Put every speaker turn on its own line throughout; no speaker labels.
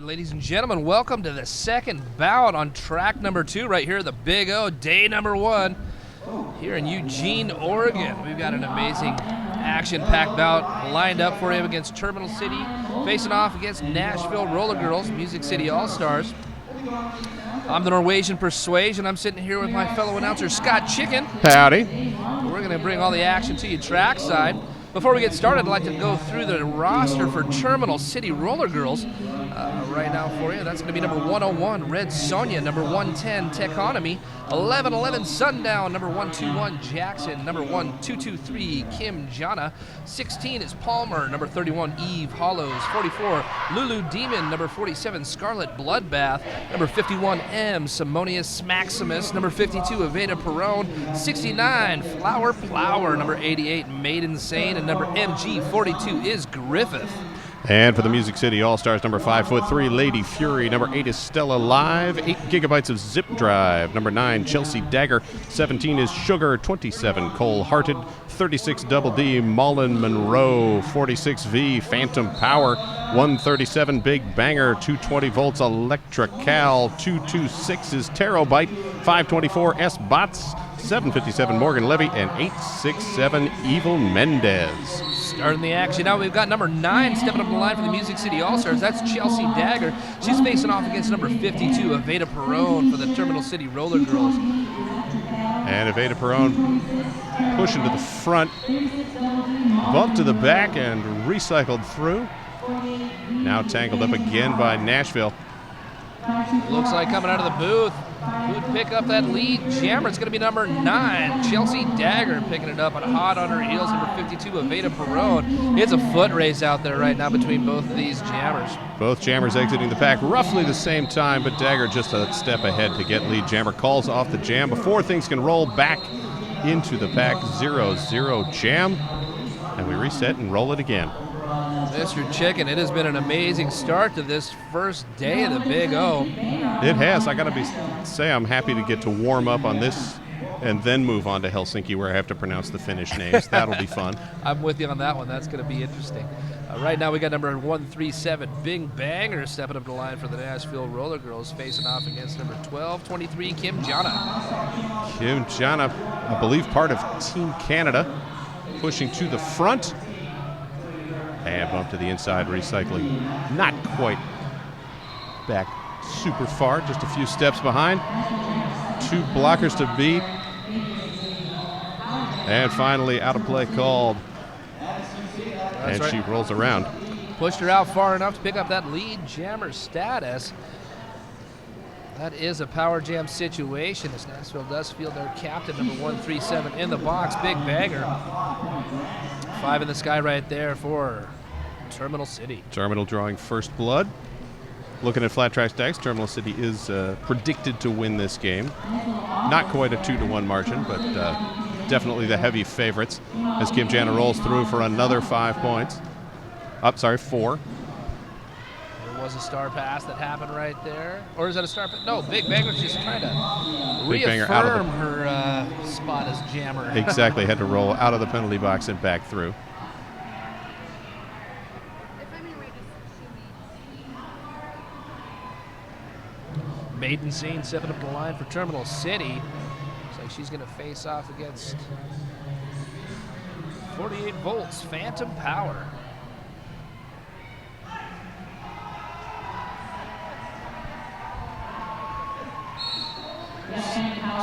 right, ladies and gentlemen, welcome to the second bout on track number 2 right here at the Big O, day number 1 here in Eugene, Oregon. We've got an amazing action-packed bout lined up for you against Terminal City, facing off against Nashville Roller Girls, Music City All-Stars. I'm the Norwegian Persuasion. I'm sitting here with my fellow announcer, Scott Chicken.
Howdy.
We're going to bring all the action to you trackside. Before we get started, I'd like to go through the roster for Terminal City Roller Girls right now for you. That's going to be number 101, Red Sonia, number 110, Techonomy, 1111 Sundown, number 121, Jackson, number 1223, Kim Jana, 16 is Palmer, number 31, Eve Hollows, 44, Lulu Demon, number 47, Scarlet Bloodbath, number 51, M, Simonius Maximus, number 52, Aveda Perone, 69, Flower Plower, number 88, Maiden Sane, and number MG42 is Griffith.
And for the Music City All-Stars, number 5'3", Lady Fury. Number 8 is Stella Live. 8 gigabytes of Zip Drive. Number 9, Chelsea Dagger. 17 is Sugar. 27, Cole Hearted. 36, Double D, Mullen Monroe. 46V, Phantom Power. 137, Big Banger. 220 volts, Electrical. 226 is Terabyte. 524, S Bots. 757, Morgan Levy. And 867, Evil Mendez.
Starting the action now, we've got number 9 stepping up the line for the Music City All-Stars. That's Chelsea Dagger. She's facing off against number 52, Aveda Perone, for the Terminal City Roller Girls.
And Aveda Perone pushing to the front, bumped to the back and recycled through. Now tangled up again by Nashville.
Looks like coming out of the booth, who would pick up that lead jammer? It's going to be number 9, Chelsea Dagger, picking it up and hot on her heels, number 52, Aveda Perone. It's a foot race out there right now between both of these jammers.
Both jammers exiting the pack roughly the same time, but Dagger just a step ahead to get lead. Jammer calls off the jam before things can roll back into the pack. 0-0 jam, and we reset and roll it again.
Mr. Chicken, it has been an amazing start to this first day of the Big O.
It has. I got to say I'm happy to get to warm up on this and then move on to Helsinki, where I have to pronounce the Finnish names. That'll be fun.
I'm with you on that one. That's going to be interesting. Right now we got number 137, Big Banger, stepping up the line for the Nashville Roller Girls, facing off against number 1223, Kim Jana.
Kim Jana, I believe part of Team Canada, pushing to the front. And bump to the inside, recycling. Not quite back super far, just a few steps behind. 2 blockers to beat. And finally, out of play called.
That's
and
right.
She rolls around.
Pushed her out far enough to pick up that lead jammer status. That is a power jam situation as Nashville does field their captain, number 137 in the box, Big Banger. 5 in the sky right there for Terminal City. Terminal
drawing first blood. Looking at Flat Track Stacks, Terminal City is predicted to win this game. Not quite a 2-1 margin, but definitely the heavy favorites as Kim Jana rolls through for another 5 points. 4.
There was a star pass that happened right there. Or is that a star pass? No, Big Banger's just trying to reaffirm her spot as jammer.
Exactly, had to roll out of the penalty box and back through.
Maiden Scene stepping up the line for Terminal City. Looks like she's going to face off against 48 volts, Phantom Power.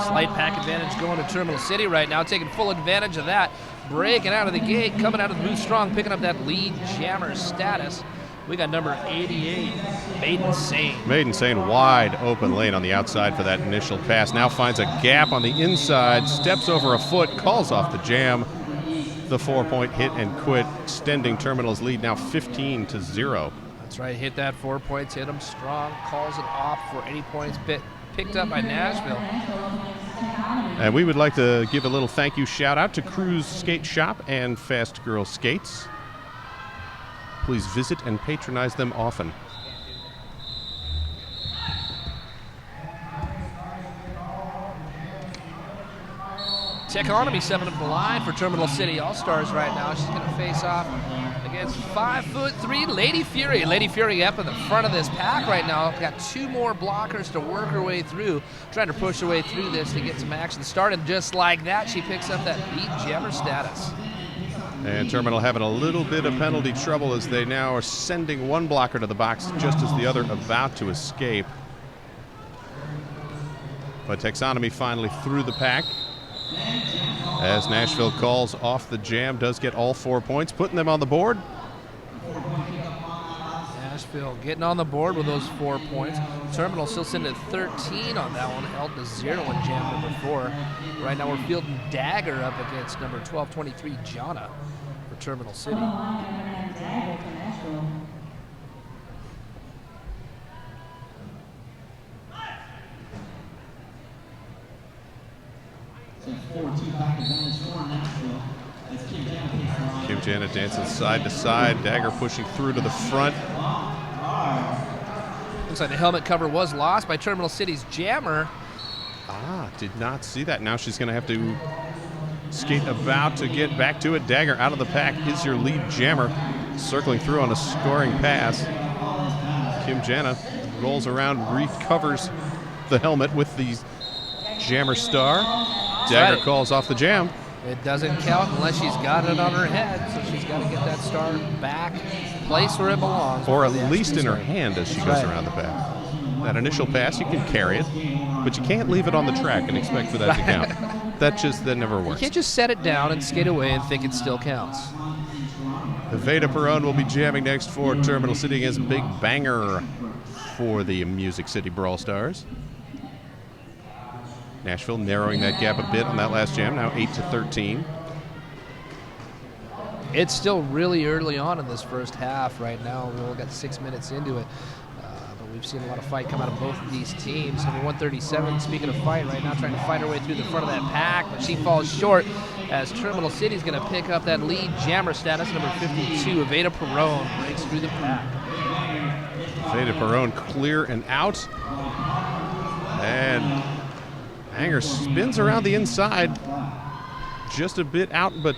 Slight pack advantage going to Terminal City right now, taking full advantage of that. Breaking out of the gate, coming out of the booth strong, picking up that lead jammer status. We got number 88, Maiden Sane. Maiden
Sane, wide open lane on the outside for that initial pass. Now finds a gap on the inside, steps over a foot, calls off the jam. The 4-point hit and quit, extending Terminal's lead now 15-0.
That's right, hit that 4 points, hit them strong, calls it off for any points picked up by Nashville.
And we would like to give a little thank you shout out to Cruise Skate Shop and Fast Girl Skates. Please visit and patronize them often.
Techonomy stepping up the line for Terminal City All-Stars right now. She's going to face off against against 5'3" Lady Fury. Lady Fury up in the front of this pack right now. Got 2 more blockers to work her way through, trying to push her way through this to get some action started. Just like that, she picks up that lead jammer status.
And Terminal having a little bit of penalty trouble as they now are sending one blocker to the box just as the other about to escape. But Taxonomy finally through the pack as Nashville calls off the jam, does get all 4 points, putting them on the board.
Nashville getting on the board with those 4 points. Terminal still sitting at 13 on that one, held to 0 in jam number 4. Right now we're fielding Dagger up against number 1223 Jana for Terminal City. Kim
Jana dancing side to side, Dagger pushing through to the front.
Looks like the helmet cover was lost by Terminal City's jammer.
Did not see that. Now she's going to have to skate about to get back to it. Dagger out of the pack is your lead jammer, circling through on a scoring pass. Kim Jana rolls around, recovers the helmet with the jammer star. Dagger calls off the jam.
It doesn't count unless she's got it on her head, so she's got to get that star back, place where it belongs.
Or at least in her hand as she goes around the back. That initial pass, you can carry it, but you can't leave it on the track and expect for that to count. That never works.
You can't just set it down and skate away and think it still counts.
Veda Perron will be jamming next for Terminal City against Big Banger for the Music City Brawl Stars. Nashville narrowing that gap a bit on that last jam, now 8-13.
It's still really early on in this first half right now. We've only got 6 minutes into it. But we've seen a lot of fight come out of both of these teams. Number 137, speaking of fight right now, trying to fight her way through the front of that pack, but she falls short as Terminal City is going to pick up that lead jammer status. Number 52, Veda Perron, breaks through the pack.
Veda Perron clear and out. And Hanger spins around the inside, just a bit out, but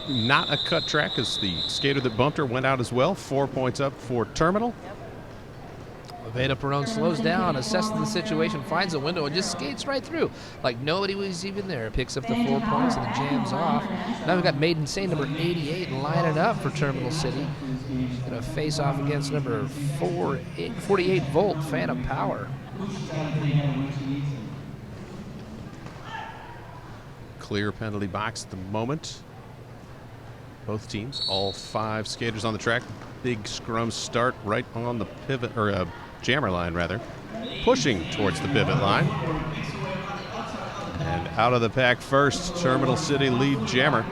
not a cut track as the skater that bumped her went out as well. 4 points up for Terminal.
Veda Perron slows down, assesses the situation, finds a window, and just skates right through like nobody was even there. Picks up the 4 points and the jam's off. Now we've got Maiden Saint, number 88, lining up for Terminal City. Going to face off against number 48 Volt, Phantom Power.
Clear penalty box at the moment. Both teams, all 5 skaters on the track. Big scrum start right on the pivot, or jammer line rather. Pushing towards the pivot line. And out of the pack first, Terminal City lead jammer.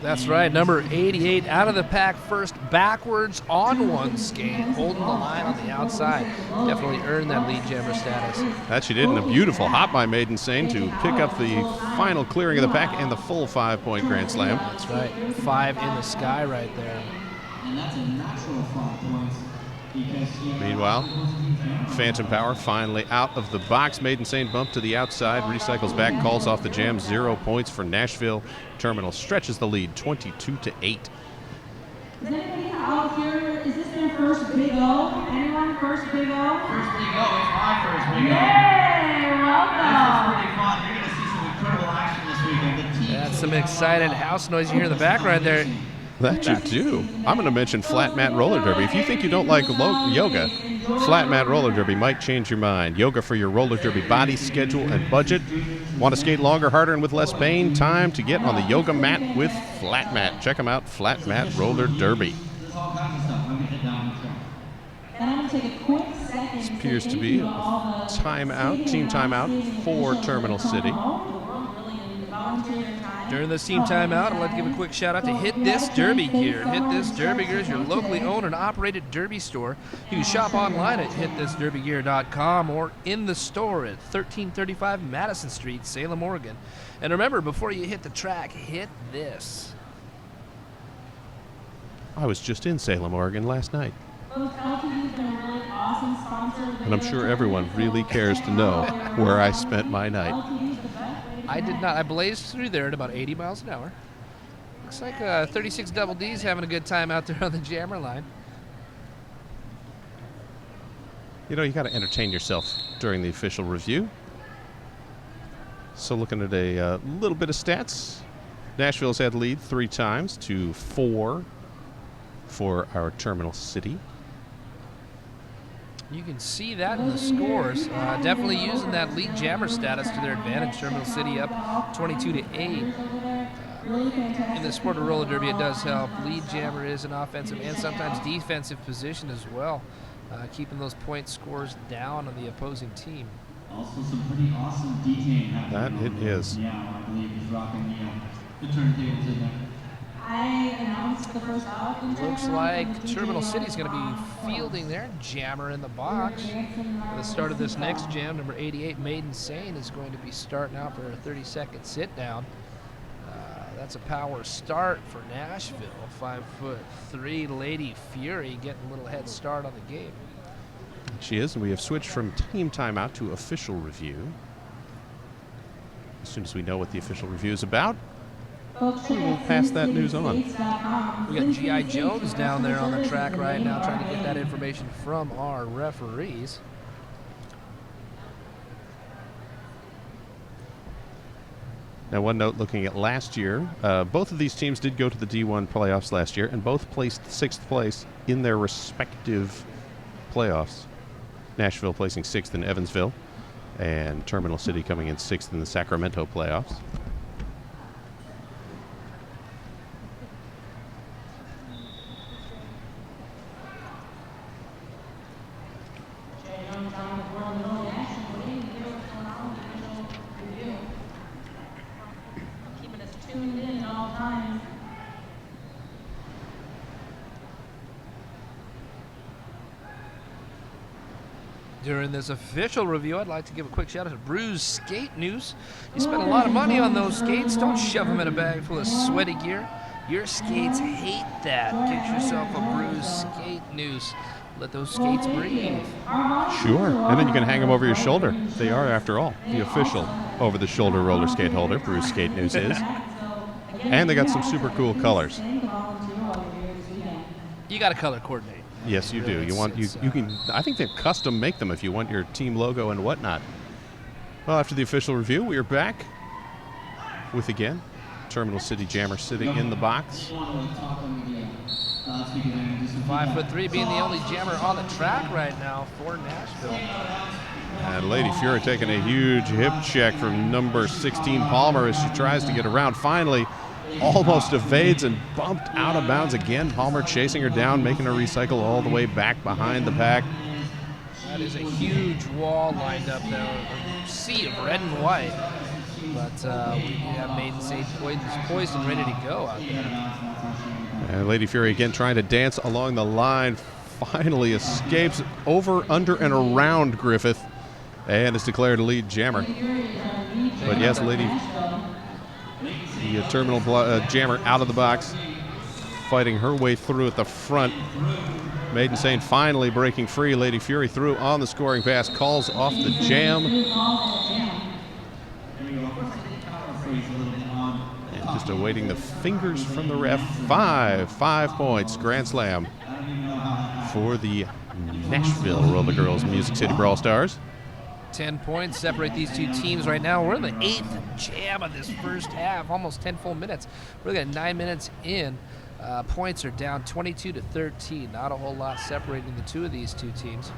That's right, number 88 out of the pack first, backwards on one skate, holding the line on the outside. Definitely earned that lead jammer status.
That she did, in a beautiful hop by Maiden Saint to pick up the final clearing of the pack and the full 5-point grand slam.
That's right, 5 in the sky right there.
And that's a natural 5 points.
Meanwhile, Phantom Power finally out of the box. Maiden Saint bump to the outside, recycles back, calls off the jam. 0 points for Nashville. Terminal stretches the lead 22-8.
Is anybody out here, is this their first Big O? Anyone first Big O?
First Big O, it's my first Big O.
Yay, welcome.
This is pretty fun. You're going to see some incredible action this weekend. The team
That's some excited house noise you hear in the background there.
That you do. I'm going to mention Flat Mat Roller Derby. If you think you don't like yoga, Flat Mat Roller Derby might change your mind. Yoga for your roller derby body, schedule, and budget. Want to skate longer, harder, and with less pain? Time to get on the yoga mat with Flat Mat. Check them out, Flat Mat Roller Derby. This appears to be a timeout, team timeout for Terminal City.
During this team timeout, I'd like to give a quick shout out to Hit This Derby Gear. Hit This Derby Gear is your locally owned and operated derby store. You can shop online at hitthisderbygear.com or in the store at 1335 Madison Street, Salem, Oregon. And remember, before you hit the track, hit this.
I was just in Salem, Oregon last night. And I'm sure everyone really cares to know where I spent my night.
I did not. I blazed through there at about 80 miles an hour. Looks like 36 Double D's having a good time out there on the jammer line.
You know, you got to entertain yourself during the official review. So looking at a little bit of stats, Nashville's had the lead 3 times to 4 for our Terminal City.
You can see that in the scores. Definitely using that lead jammer status to their advantage. Terminal City up 22-8. In the sport of roller derby, it does help. Lead jammer is an offensive and sometimes defensive position as well, keeping those point scores down on the opposing team.
Also some pretty awesome DJing happening.
That it is.
Yeah, I believe is rocking the turntables in there.
I announced the first out.
Looks like Terminal City's going to be fielding their jammer in the box. At the start of this next jam, number 88, Maiden Sane, is going to be starting out for a 30-second sit-down. That's a power start for Nashville. 5'3" Lady Fury getting a little head start on the game.
She is, and we have switched from team timeout to official review. As soon as we know what the official review is about, we will pass that news on.
We got G.I. Jones down there on the track right now trying to get that information from our referees.
Now, one note looking at last year, both of these teams did go to the D1 playoffs last year, and both placed 6th place in their respective playoffs. Nashville placing 6th in Evansville, and Terminal City coming in 6th in the Sacramento playoffs.
Keeping us tuned in at all times.
During this official review, I'd like to give a quick shout out to Bruise Skate News. You spend a lot of money on those skates. Don't shove them in a bag full of sweaty gear. Your skates hate that. Get yourself a Bruise Skate News. Let those skates breathe.
Sure, and then you can hang them over your shoulder. They are, after all, the official over-the-shoulder roller skate holder, Bruise Skate News is. And they got some super cool colors.
You got to color coordinate.
Yes, you do. You can. I think they custom make them if you want your team logo and whatnot. Well, after the official review, we are back with again Terminal City Jammer sitting in the box.
5'3", being the only jammer on the track right now for Nashville.
And Lady Fury taking a huge hip check from number 16 Palmer as she tries to get around. Finally, almost evades and bumped out of bounds again. Palmer chasing her down, making her recycle all the way back behind the pack.
That is a huge wall lined up there, a sea of red and white. But we have Maiden Sane poised and ready to go out there.
And Lady Fury again trying to dance along the line. Finally escapes over, under, and around Griffith. And is declared a lead jammer. But yes, Lady, the terminal jammer out of the box, fighting her way through at the front. Maiden Sane finally breaking free. Lady Fury through on the scoring pass, calls off the jam. And just awaiting the fingers from the ref. 5 points, grand slam for the Nashville Roller Girls Music City Brawl Stars.
10 points separate these two teams right now. We're in the 8th jam of this first half, almost 10 full minutes. We're looking at 9 minutes in. Points are down 22-13. Not a whole lot separating the two of these two teams.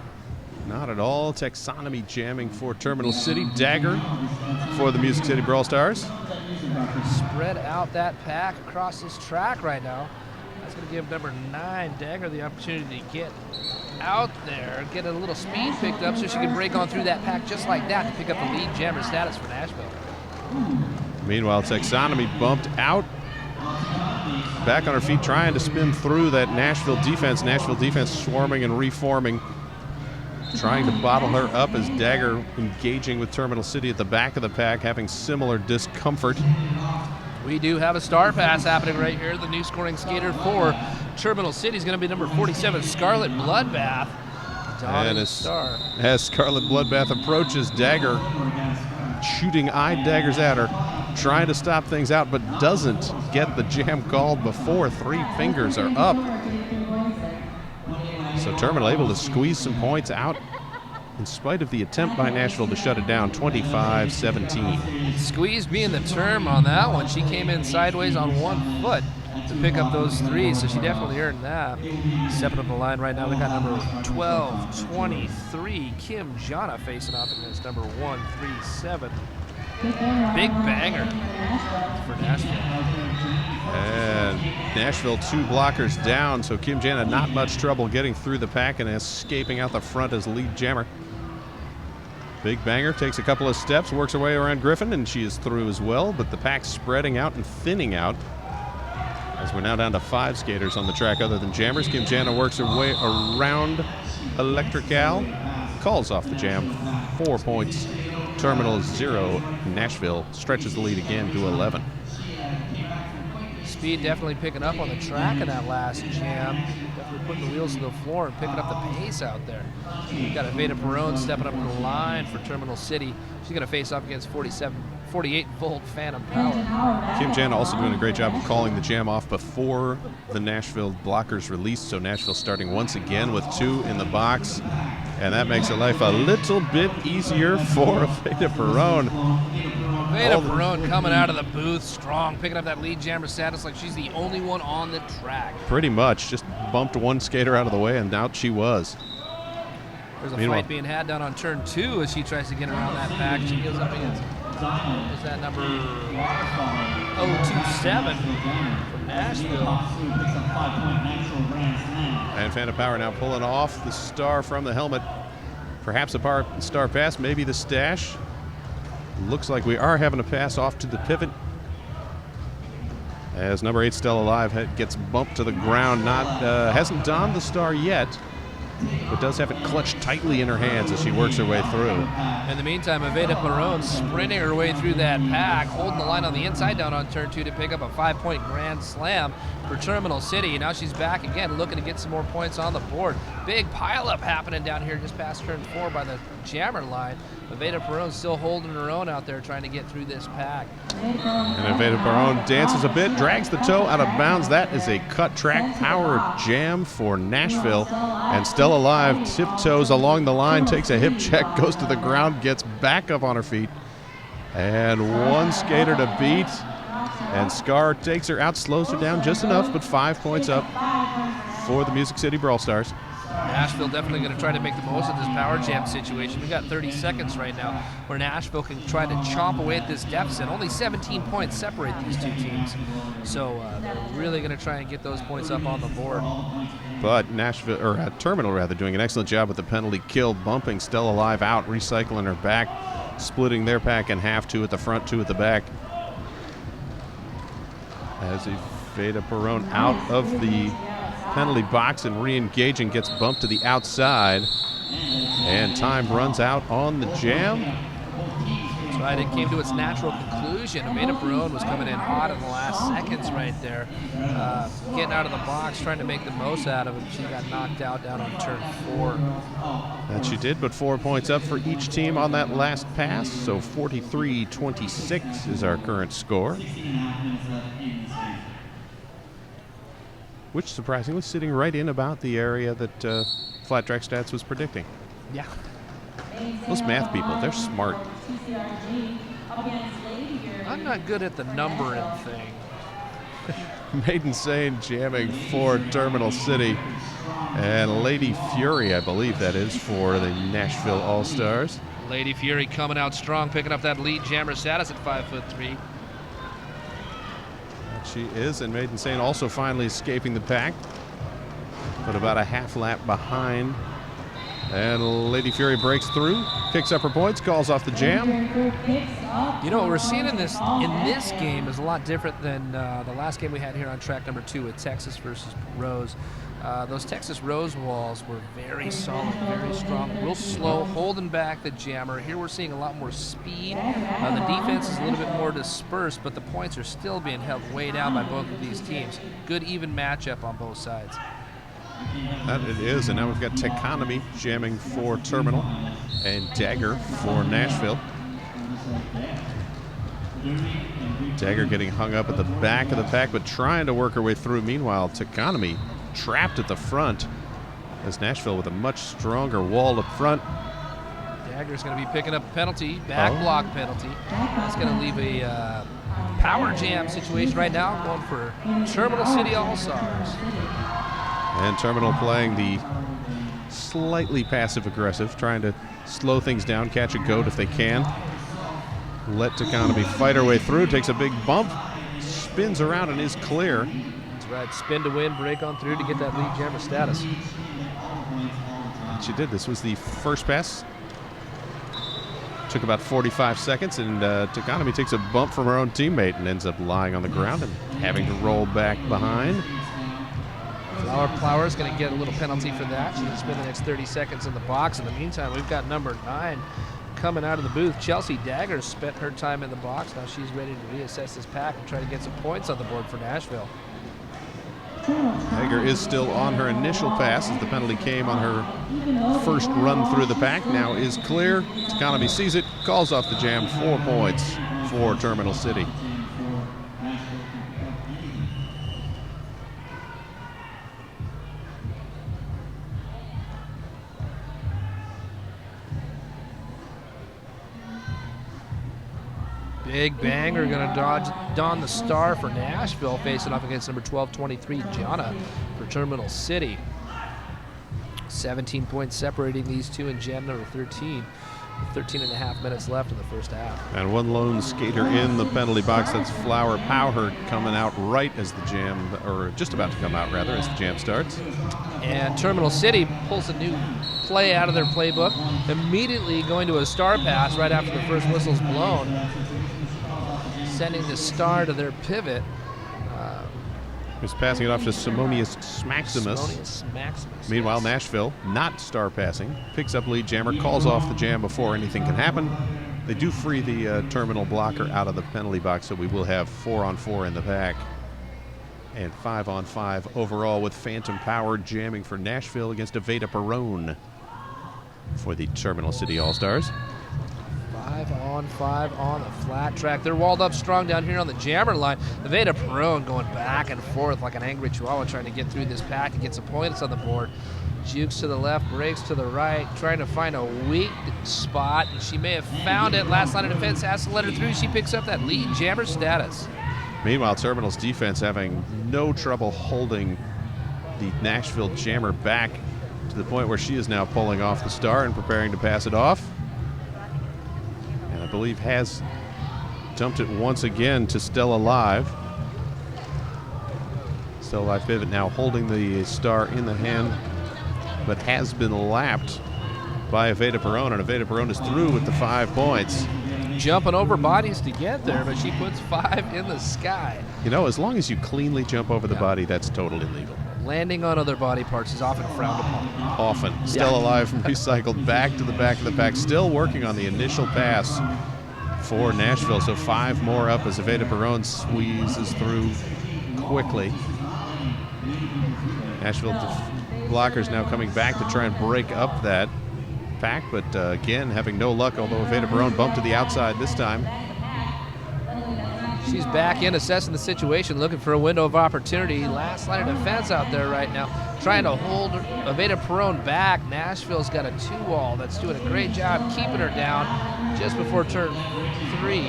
Not at all. Taxonomy jamming for Terminal City. Dagger for the Music City Brawl Stars.
Spread out that pack across this track right now. That's going to give number 9, Dagger, the opportunity to get out there, get a little speed picked up so she can break on through that pack just like that to pick up the lead jammer status for Nashville.
Meanwhile, Taxonomy bumped out. Back on her feet, trying to spin through that Nashville defense. Nashville defense swarming and reforming. Trying to bottle her up as Dagger engaging with Terminal City at the back of the pack, having similar discomfort.
We do have a star pass happening right here. The new scoring skater for Terminal City is going to be number 47, Scarlet Bloodbath.
And as Scarlet Bloodbath approaches, Dagger shooting eye daggers at her. trying to stop things out, but doesn't get the jam called before 3 fingers are up. So Terminal able to squeeze some points out in spite of the attempt by Nashville to shut it down, 25-17.
Squeeze being the term on that one. She came in sideways on 1 foot to pick up those 3, so she definitely earned that. Stepping up the line right now, we got number 12-23, Kim Jana facing off against number 137. Big banger for Nashville.
And Nashville 2 blockers down, so Kim Jana not much trouble getting through the pack and escaping out the front as lead jammer. Big banger takes a couple of steps, works her way around Griffin, and she is through as well, but the pack's spreading out and thinning out as we're now down to 5 skaters on the track other than jammers. Kim Jana works her way around Electric Al, calls off the jam, 4 points. Terminal 0. Nashville stretches the lead again to 11.
Speed definitely picking up on the track in that last jam. Definitely putting the wheels to the floor and picking up the pace out there. You've got Aveda Perron stepping up to the line for Terminal City. She's going to face off against 48-volt Phantom Power.
Kim Jana also doing a great job of calling the jam off before the Nashville blockers released, so Nashville starting once again with 2 in the box, and that makes her life a little bit easier for Aveda Perron.
Aveda Perron coming out of the booth strong, picking up that lead jammer status like she's the only one on the track.
Pretty much, just bumped 1 skater out of the way, and out she was.
There's a fight being had down on turn 2 as she tries to get around that back. She goes up against, is that number 027 from Nashville.
And Phantom Power now pulling off the star from the helmet. Perhaps a star pass, maybe the stash. Looks like we are having a pass off to the pivot as number 8 Stella Live gets bumped to the ground. Hasn't donned the star yet, but does have it clutched tightly in her hands as she works her way through.
In the meantime, Aveda Perron sprinting her way through that pack, holding the line on the inside down on turn 2 to pick up a 5-point grand slam for Terminal City. Now she's back again, looking to get some more points on the board. Big pileup happening down here just past turn 4 by the jammer line. Aveda Perron still holding her own out there, trying to get through this pack.
And Aveda Perron dances a bit, drags the toe out of bounds. That is a cut track power jam for Nashville. And Stella Live tiptoes along the line, takes a hip check, goes to the ground, gets back up on her feet. And 1 skater to beat. And Scar takes her out, slows her down just enough, but 5 points up for the Music City Brawl Stars.
Nashville definitely going to try to make the most of this power jam situation. We got 30 seconds right now where Nashville can try to chomp away at this deficit. Only 17 points separate these 2 teams. So they're really going to try and get those points up on the board.
But Nashville, or Terminal rather, doing an excellent job with the penalty kill, bumping Stella Live out, recycling her back, splitting their pack in half, 2 at the front, 2 at the back. As Aveda Perron out of the penalty box and re-engaging, gets bumped to the outside, and time runs out on the jam.
That's right, it came to its natural conclusion. Aveda Perron was coming in hot in the last seconds right there, getting out of the box, trying to make the most out of it. She got knocked out down on turn 4.
That she did, but 4 points up for each team on that last pass, so 43-26 is our current score. Which, surprisingly, sitting right in about the area that Flat Track Stats was predicting.
Yeah.
Those math people, they're smart.
I'm not good at the numbering thing.
Maiden Sane jamming for Terminal City. And Lady Fury, I believe that is, for the Nashville All-Stars.
Lady Fury coming out strong, picking up that lead jammer status at 5'3".
She is, and Maiden Sane also finally escaping the pack, but about a half lap behind. And Lady Fury breaks through, picks up her points, calls off the jam.
You know, what we're seeing in this game is a lot different than the last game we had here on track number 2 at Texas versus Rose. Those Texas Rose walls were very solid, very strong, real slow, holding back the jammer. Here we're seeing a lot more speed. The defense is a little bit more dispersed, but the points are still being held way down by both of these teams. Good even matchup on both sides.
That it is, and now we've got Techonomy jamming for Terminal and Dagger for Nashville. Dagger getting hung up at the back of the pack, but trying to work her way through. Meanwhile, Takanami trapped at the front as Nashville with a much stronger wall up front.
Dagger's going to be picking up a penalty, back block penalty. That's going to leave a power jam situation right now, going for Terminal City All-Stars.
And Terminal playing the slightly passive-aggressive, trying to slow things down, catch a goat if they can. Let Takanami fight her way through, takes a big bump, spins around and is clear.
That's right, spin to win, break on through to get that lead jammer status.
She did. This was the first pass. Took about 45 seconds, and Takanami takes a bump from her own teammate and ends up lying on the ground and having to roll back behind.
Flower is going to get a little penalty for that. She's going to spend the next 30 seconds in the box. In the meantime, we've got number 9 coming out of the booth. Chelsea Dagger spent her time in the box. Now she's ready to reassess this pack and try to get some points on the board for Nashville.
Dagger is still on her initial pass as the penalty came on her first run through the pack. Now is clear. Takanami sees it, calls off the jam. 4 points for Terminal City.
Big Banger going to don the star for Nashville, facing off against number 1223, Gianna, for Terminal City. 17 points separating these two in jam number 13. 13 and a half minutes left in the first half.
And one lone skater in the penalty box. That's Flower Powherd coming out right as the jam, or just about to come out rather, as the jam starts.
And Terminal City pulls a new play out of their playbook, immediately going to a star pass right after the first whistle's blown, sending the star to their pivot.
He's passing it off to Simonius Maximus. Meanwhile, Nashville, not star passing, picks up lead jammer, calls off the jam before anything can happen. They do free the terminal blocker out of the penalty box, so we will have 4-on-4 in the pack. And 5-on-5 overall, with Phantom Power jamming for Nashville against Aveda Perone for the Terminal City All-Stars.
5-on-5 on the flat track. They're walled up strong down here on the jammer line. Aveda Perone going back and forth like an angry chihuahua, trying to get through this pack and get some points on the board. Jukes to the left, breaks to the right, trying to find a weak spot. And she may have found it. Last line of defense has to let her through. She picks up that lead jammer status.
Meanwhile, Terminal's defense having no trouble holding the Nashville jammer back to the point where she is now pulling off the star and preparing to pass it off. And I believe has dumped it once again to Stella Live. Stella Live pivot now holding the star in the hand, but has been lapped by Aveda Perone, and Aveda Perone is through with the 5 points.
Jumping over bodies to get there, but she puts 5 in the sky.
You know, as long as you cleanly jump over the body, that's totally legal.
Landing on other body parts is often frowned upon.
Often. Still alive from recycled back to the back of the pack. Still working on the initial pass for Nashville. So 5 more up as Aveda Perone squeezes through quickly. Nashville blockers now coming back to try and break up that pack, but again, having no luck, although Aveda Perone bumped to the outside this time.
She's back in, assessing the situation, looking for a window of opportunity. Last line of defense out there right now, trying to hold Aveda Perone back. Nashville's got a 2-wall that's doing a great job keeping her down just before turn 3.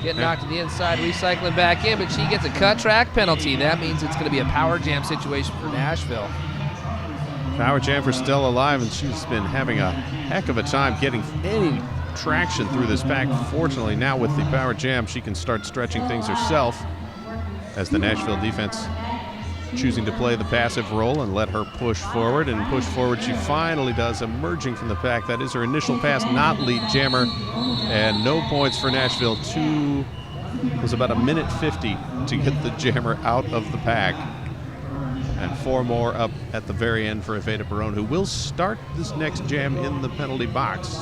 Getting knocked to the inside, recycling back in, but she gets a cut track penalty. That means it's going to be a power jam situation for Nashville.
Power jam for Stella Live, and she's been having a heck of a time getting any traction through this pack. Fortunately, now with the power jam, she can start stretching things herself as the Nashville defense choosing to play the passive role and let her push forward. And push forward she finally does, emerging from the pack. That is her initial pass, not lead jammer. And no points for Nashville. It was about 1:50 to get the jammer out of the pack. And 4 more up at the very end for Aveda Perone, who will start this next jam in the penalty box.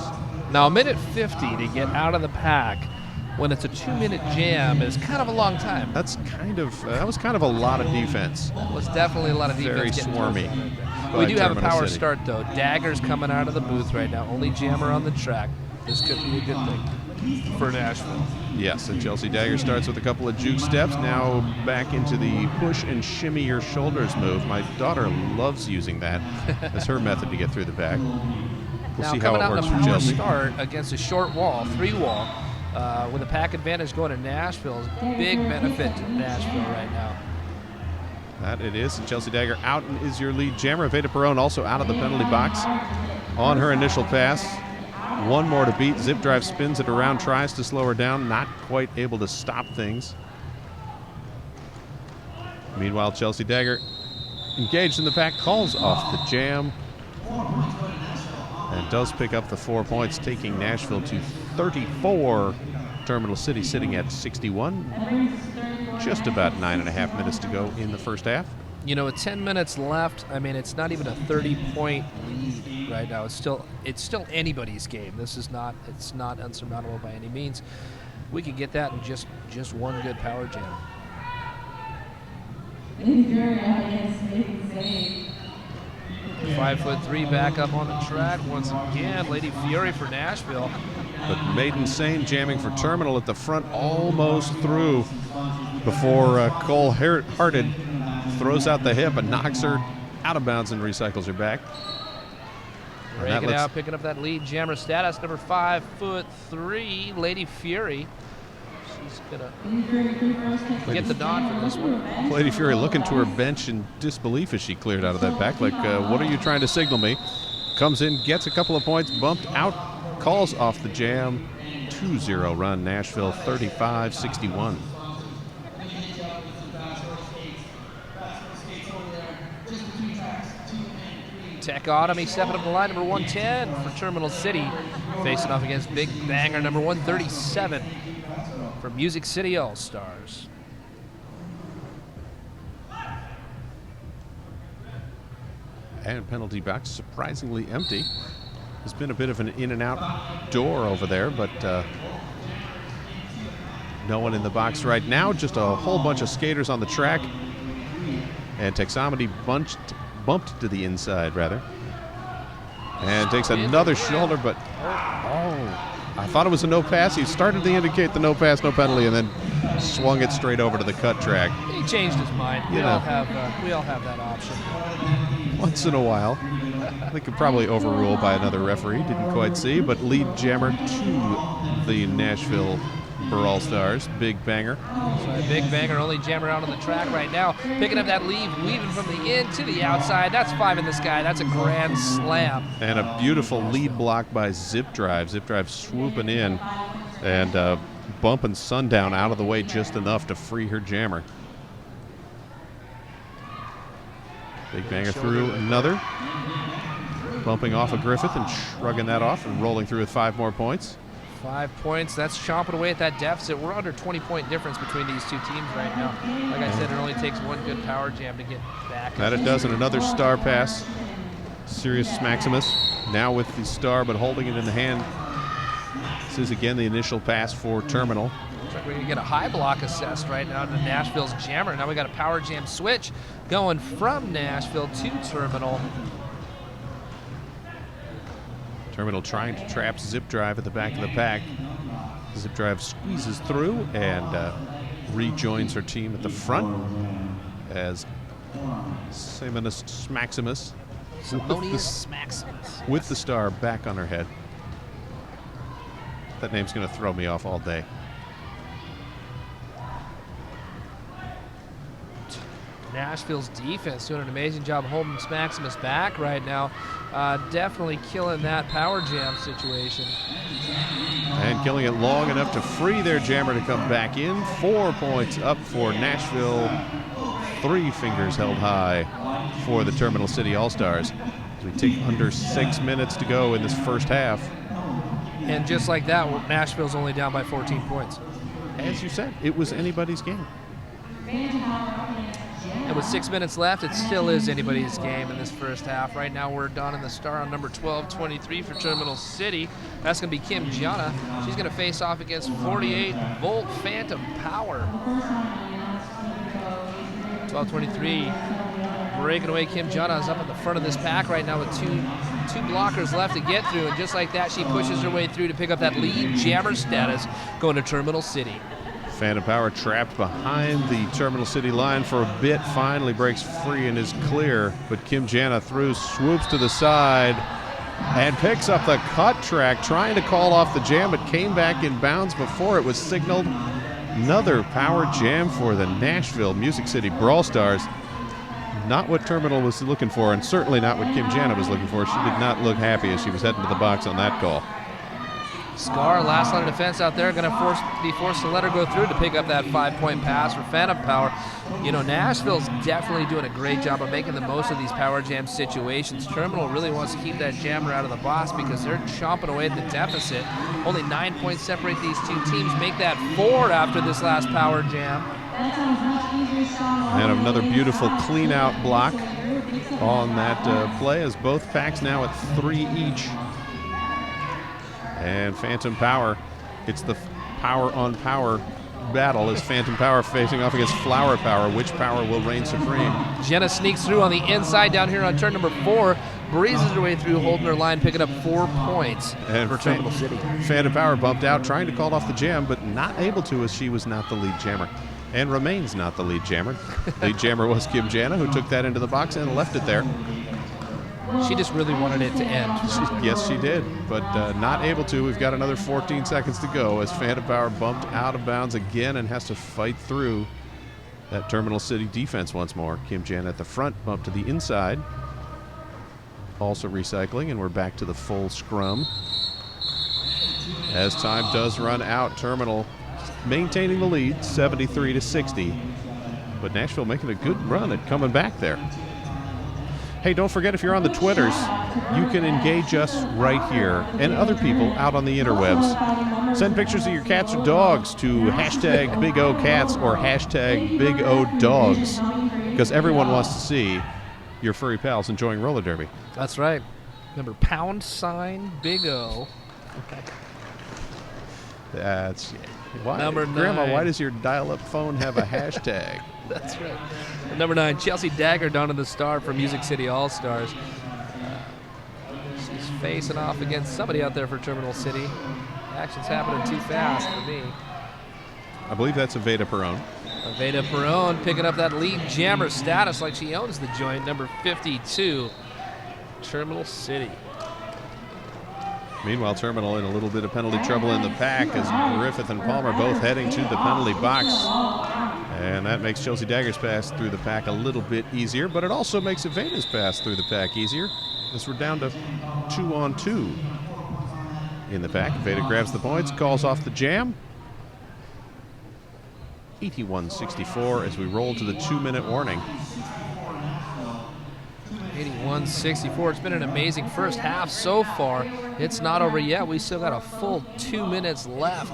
Now, 1:50 to get out of the pack when it's a 2-minute jam is kind of a long time.
That's kind of that was kind of a lot of defense.
That was definitely a lot of defense.
Very swarmy.
We do have a power start, though. Dagger's coming out of the booth right now. Only jammer on the track. This could be a good thing. for Nashville.
Yes, and Chelsea Dagger starts with a couple of juke steps. Now back into the push and shimmy your shoulders move. My daughter loves using that as her method to get through the pack. We'll
Now
see how
coming
it
out
works
in a
for
power
Chelsea.
start against a short wall, 3-wall, with a pack advantage going to Nashville is a big benefit to Nashville right now.
That it is. And Chelsea Dagger out and is your lead jammer. Veda Perone also out of the penalty box on her initial pass. One more to beat. Zip Drive spins it around, tries to slow her down, not quite able to stop things. Meanwhile, Chelsea Dagger, engaged in the pack, calls off the jam and does pick up the 4 points, taking Nashville to 34. Terminal City sitting at 61. Just about 9.5 minutes to go in the first half.
You know, with 10 minutes left, I mean, it's not even a 30-point lead right now. It's still anybody's game. It's not unsurmountable by any means. We could get that in just one good power jam.
Lady Fury up against Maiden Save.
5'3" back up on the track once again. Lady Fury for Nashville.
But Maiden Sane jamming for Terminal at the front, almost through before Cole Hearted throws out the hip and knocks her out of bounds and recycles her back.
Breaking out, picking up that lead jammer status, number 5'3", Lady Fury. She's gonna get the nod for this one.
Lady Fury looking to her bench in disbelief as she cleared out of that pack. Like, what are you trying to signal me? Comes in, gets a couple of points, bumped out, calls off the jam. 2-0 run, Nashville 35-61.
Techotomy stepping up the line, number 110 for Terminal City. Facing off against Big Banger, number 137 for Music City All-Stars.
And penalty box surprisingly empty. There's been a bit of an in and out door over there, but no one in the box right now. Just a whole bunch of skaters on the track. And Texomedy bumped to the inside, rather. And takes another shoulder, but I thought it was a no pass. He started to indicate the no pass, no penalty, and then swung it straight over to the cut track.
He changed his mind. We all have that option.
Once in a while. They could probably overrule by another referee. Didn't quite see, but lead jammer to the Nashville All-Stars. Big Banger.
So Big Banger, only jammer out on the track right now. Picking up that lead, weaving from the in to the outside. That's 5 in the sky. That's a grand slam.
And a beautiful lead block by Zip Drive. Zip Drive swooping in and bumping Sundown out of the way just enough to free her jammer. Big Banger through another. Bumping off of Griffith and shrugging that off and rolling through with 5 more points.
5 points. That's chomping away at that deficit. We're under 20-point difference between these two teams right now. Like I said, it only takes one good power jam to get back.
That it does, and another star pass. Sirius Maximus now with the star, but holding it in the hand. This is again the initial pass for Terminal.
Looks like we're going to get a high block assessed right now to Nashville's jammer. Now we got a power jam switch going from Nashville to Terminal.
Terminal trying to trap Zip Drive at the back of the pack. Zip Drive squeezes through and rejoins her team at the front as Samonus Maximus with the star back on her head. That name's going to throw me off all day.
Nashville's defense doing an amazing job holding Maximus back right now. Definitely killing that power jam situation.
And killing it long enough to free their jammer to come back in. 4 points up for Nashville. 3 fingers held high for the Terminal City All-Stars. As we take under 6 minutes to go in this first half.
And just like that, Nashville's only down by 14 points.
As you said, it was anybody's game.
And with 6 minutes left, it still is anybody's game in this first half. Right now, we're donning the star on number 1223 for Terminal City. That's going to be Kim Gianna. She's going to face off against 48-volt Phantom Power. 1223 breaking away. Kim Jana is up at the front of this pack right now with two blockers left to get through, and just like that, she pushes her way through to pick up that lead jammer status going to Terminal City.
Phantom Power trapped behind the Terminal City line for a bit, finally breaks free and is clear, but Kim Jana through, swoops to the side, and picks up the cut track, trying to call off the jam, but came back in bounds before it was signaled. Another power jam for the Nashville Music City Brawl Stars. Not what Terminal was looking for, and certainly not what Kim Jana was looking for. She did not look happy as she was heading to the box on that call.
Scar, last line of defense out there, going to be forced to let her go through to pick up that 5-point pass for Phantom Power. You know, Nashville's definitely doing a great job of making the most of these power jam situations. Terminal really wants to keep that jammer out of the box because they're chomping away at the deficit. Only 9 points separate these two teams. Make that 4 after this last power jam.
And another beautiful clean-out block on that play, as both packs now at 3 each. And Phantom Power, it's the power-on-power battle as Phantom Power facing off against Flower Power. Which power will reign supreme?
Jenna sneaks through on the inside down here on turn number 4, breezes her way through, holding her line, picking up 4 points for Terminal City.
Phantom Power bumped out, trying to call off the jam, but not able to, as she was not the lead jammer. And remains not the lead jammer. Lead jammer was Kim Jana, who took that into the box and left it there.
She just really wanted it to end.
Yes, she did, but not able to. We've got another 14 seconds to go as Phantom Power bumped out of bounds again and has to fight through that Terminal City defense once more. Kim Jana at the front, bumped to the inside. Also recycling, and we're back to the full scrum. As time does run out, Terminal maintaining the lead, 73-60. But Nashville making a good run at coming back there. Hey, don't forget, if you're on the Twitters, you can engage us right here and other people out on the interwebs. Send pictures of your cats or dogs to hashtag BigOCats or hashtag BigODogs, because everyone wants to see your furry pals enjoying roller derby.
That's right. Remember, #Big O.
That's why,
Number 9.
Grandma, why does your dial-up phone have a hashtag?
That's right. Number 9, Chelsea Dagger down to the star for Music City All-Stars. She's facing off against somebody out there for Terminal City. Action's happening too fast for me.
I believe that's Aveda Perone.
Aveda Perone picking up that lead jammer status like she owns the joint. Number 52, Terminal City.
Meanwhile, Terminal in a little bit of penalty trouble in the pack as Griffith and Palmer both heading to the penalty box. And that makes Chelsea Dagger's pass through the pack a little bit easier, but it also makes Aveda's pass through the pack easier as we're down to 2-on-2 in the pack. Aveda grabs the points, calls off the jam. 81-64 as we roll to the 2-minute warning.
81-64. It's been an amazing first half so far. It's not over yet. We still got a full 2 minutes left.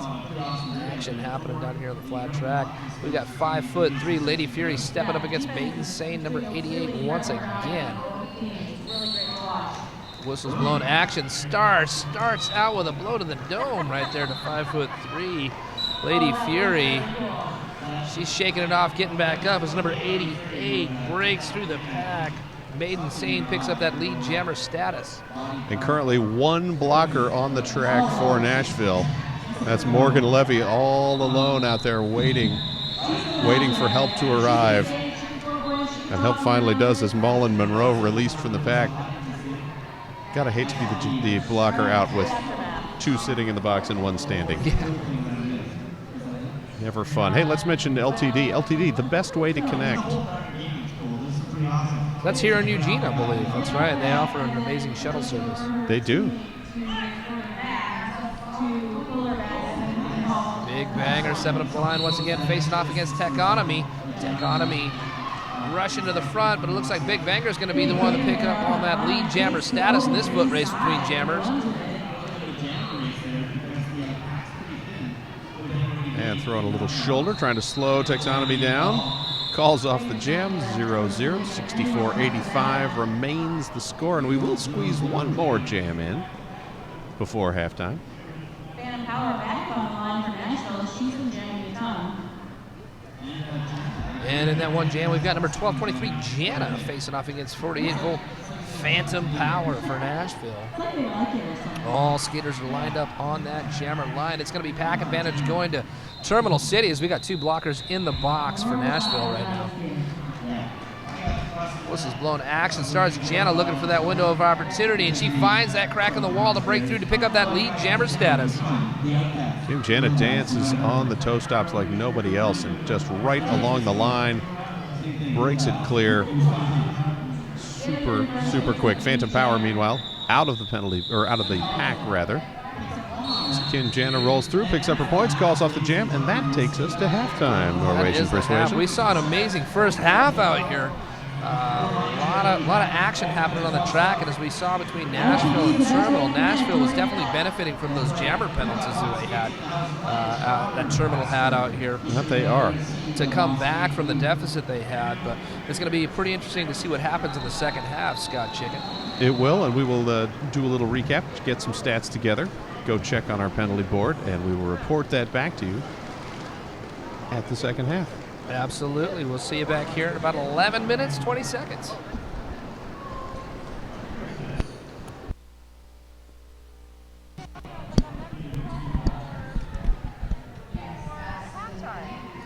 Action happening down here on the flat track. We got 5'3" Lady Fury stepping up against Maiden Sane, number 88, once again. Whistles blown. Action starts out with a blow to the dome right there to 5'3" Lady Fury. She's shaking it off, getting back up as number 88 breaks through the pack. Maiden Sane picks up that lead jammer status.
And currently one blocker on the track for Nashville. That's Morgan Levy all alone out there waiting for help to arrive. And help finally does as Mullen Monroe released from the pack. Gotta hate to be the blocker out with 2 sitting in the box and 1 standing.
Yeah.
Never fun. Hey, let's mention LTD. LTD, the best way to connect.
That's here in Eugene, I believe. That's right. They offer an amazing shuttle service.
They do.
Big Banger stepping up the line once again, facing off against Techonomy. Techonomy rushing to the front, but it looks like Big Banger is going to be the one to pick up on that lead jammer status in this foot race between jammers.
And throwing a little shoulder, trying to slow Techonomy down. Calls off the jam, 0-0, 64-85 remains the score, and we will squeeze one more jam in before halftime.
Phantom Power back on the line for Nashville. She's been jamming a ton.
And in that one jam, we've got number 1223, Jana, facing off against 48-volt Phantom Power for Nashville. All skaters are lined up on that jammer line. It's going to be pack advantage going to Terminal City as we got 2 blockers in the box for Nashville right now. Whistle's blown, action starts. Jana looking for that window of opportunity, and she finds that crack in the wall to break through to pick up that lead jammer status.
Kim Jana dances on the toe stops like nobody else, and just right along the line, breaks it clear. Super, super quick. Phantom Power, meanwhile, out of the penalty, or out of the pack rather. So Kim Jana rolls through, picks up her points, calls off the jam, and that takes us to halftime. Norwegian Persuasion.
We saw an amazing first half out here. A lot of action happening on the track, and as we saw between Nashville and Terminal, Nashville was definitely benefiting from those jammer penalties that they had, that Terminal had out here.
That they are.
To come back from the deficit they had, but it's going to be pretty interesting to see what happens in the second half, Scott Chicken.
It will, and we will do a little recap, get some stats together, go check on our penalty board, and we will report that back to you at the second half.
Absolutely. We'll see you back here in about 11 minutes, 20 seconds.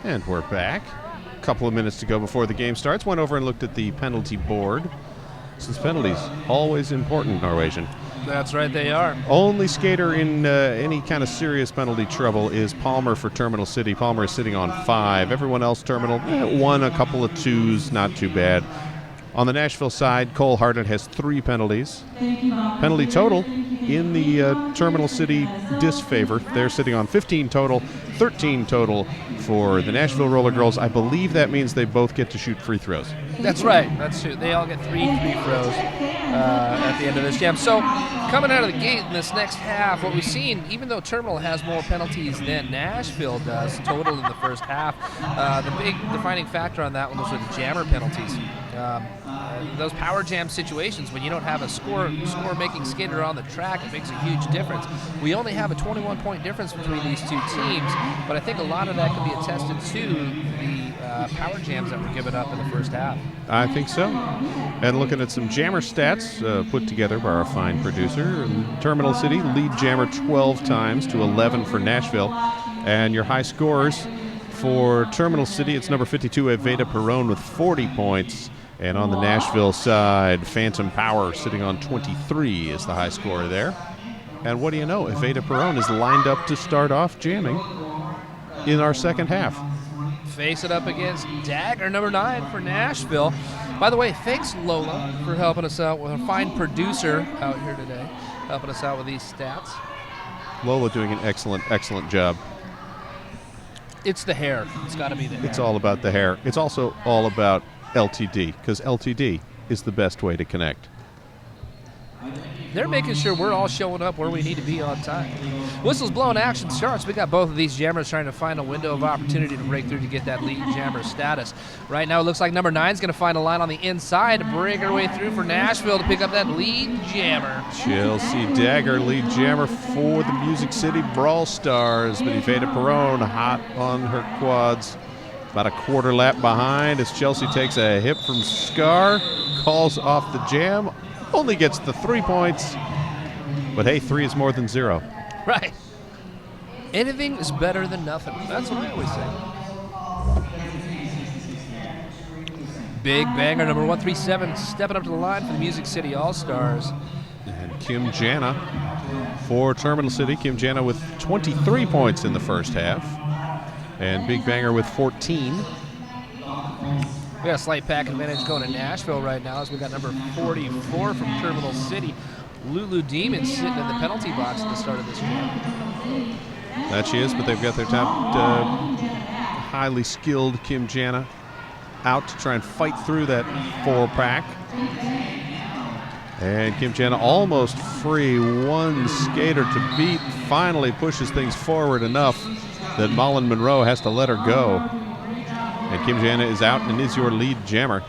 And we're back. A couple of minutes to go before the game starts. Went over and looked at the penalty board. Since penalties, always important, Norwegian.
That's right, they are.
Only skater in any kind of serious penalty trouble is Palmer for Terminal City. Palmer is sitting on 5. Everyone else, Terminal, 1, a couple of 2s, not too bad. On the Nashville side, Cole Harden has 3 penalties. Penalty total in the Terminal City disfavor. They're sitting on 15 total, 13 total for the Nashville Roller Girls. I believe that means they both get to shoot free throws.
That's right. That's true. They all get 3 free throws at the end of this jam. So coming out of the gate in this next half, what we've seen, even though Terminal has more penalties than Nashville does total in the first half, the big defining factor on that one was with the jammer penalties. Those power jam situations, when you don't have a score-making skater on the track, it makes a huge difference. We only have a 21-point difference between these 2 teams, but I think a lot of that can be attested to the power jams that were given up in the first half.
I think so. And looking at some jammer stats put together by our fine producer, Terminal City lead jammer 12 times to 11 for Nashville. And your high scorers for Terminal City, it's number 52, Evita Perron with 40 points. And on the Nashville side, Phantom Power sitting on 23 is the high scorer there. And what do you know? Evita Perron is lined up to start off jamming in our second half.
Face it up against Dagger, number 9 for Nashville. By the way, thanks Lola for helping us out with a fine producer out here today, helping us out with these stats.
Lola doing an excellent, excellent job.
It's the hair. It's got to be the hair.
It's all about the hair. It's also all about LTD, because LTD is the best way to connect.
They're making sure we're all showing up where we need to be on time. Whistle's blown, action starts. We got both of these jammers trying to find a window of opportunity to break through to get that lead jammer status. Right now it looks like number 9 is going to find a line on the inside to break her way through for Nashville to pick up that lead jammer.
Chelsea Dagger, lead jammer for the Music City Brawl Stars, but Evita Perron hot on her quads. About a quarter lap behind as Chelsea takes a hip from Scar, calls off the jam, only gets the 3 points, but hey, 3 is more than 0.
Right. Anything is better than nothing. That's what I always say. Big banger, number 137, stepping up to the line for the Music City All-Stars.
And Kim Jana for Terminal City. Kim Jana with 23 points in the first half. And Big Banger with 14.
We got a slight pack advantage going to Nashville right now as we got number 44 from Terminal City, Lulu Demon, sitting in the penalty box at the start of this game.
That she is, but they've got their top highly skilled Kim Jana out to try and fight through that 4-pack. And Kim Jana almost free. One skater to beat, finally pushes things forward enough that Mullen Monroe has to let her go. And Kim Jana is out and is your lead jammer.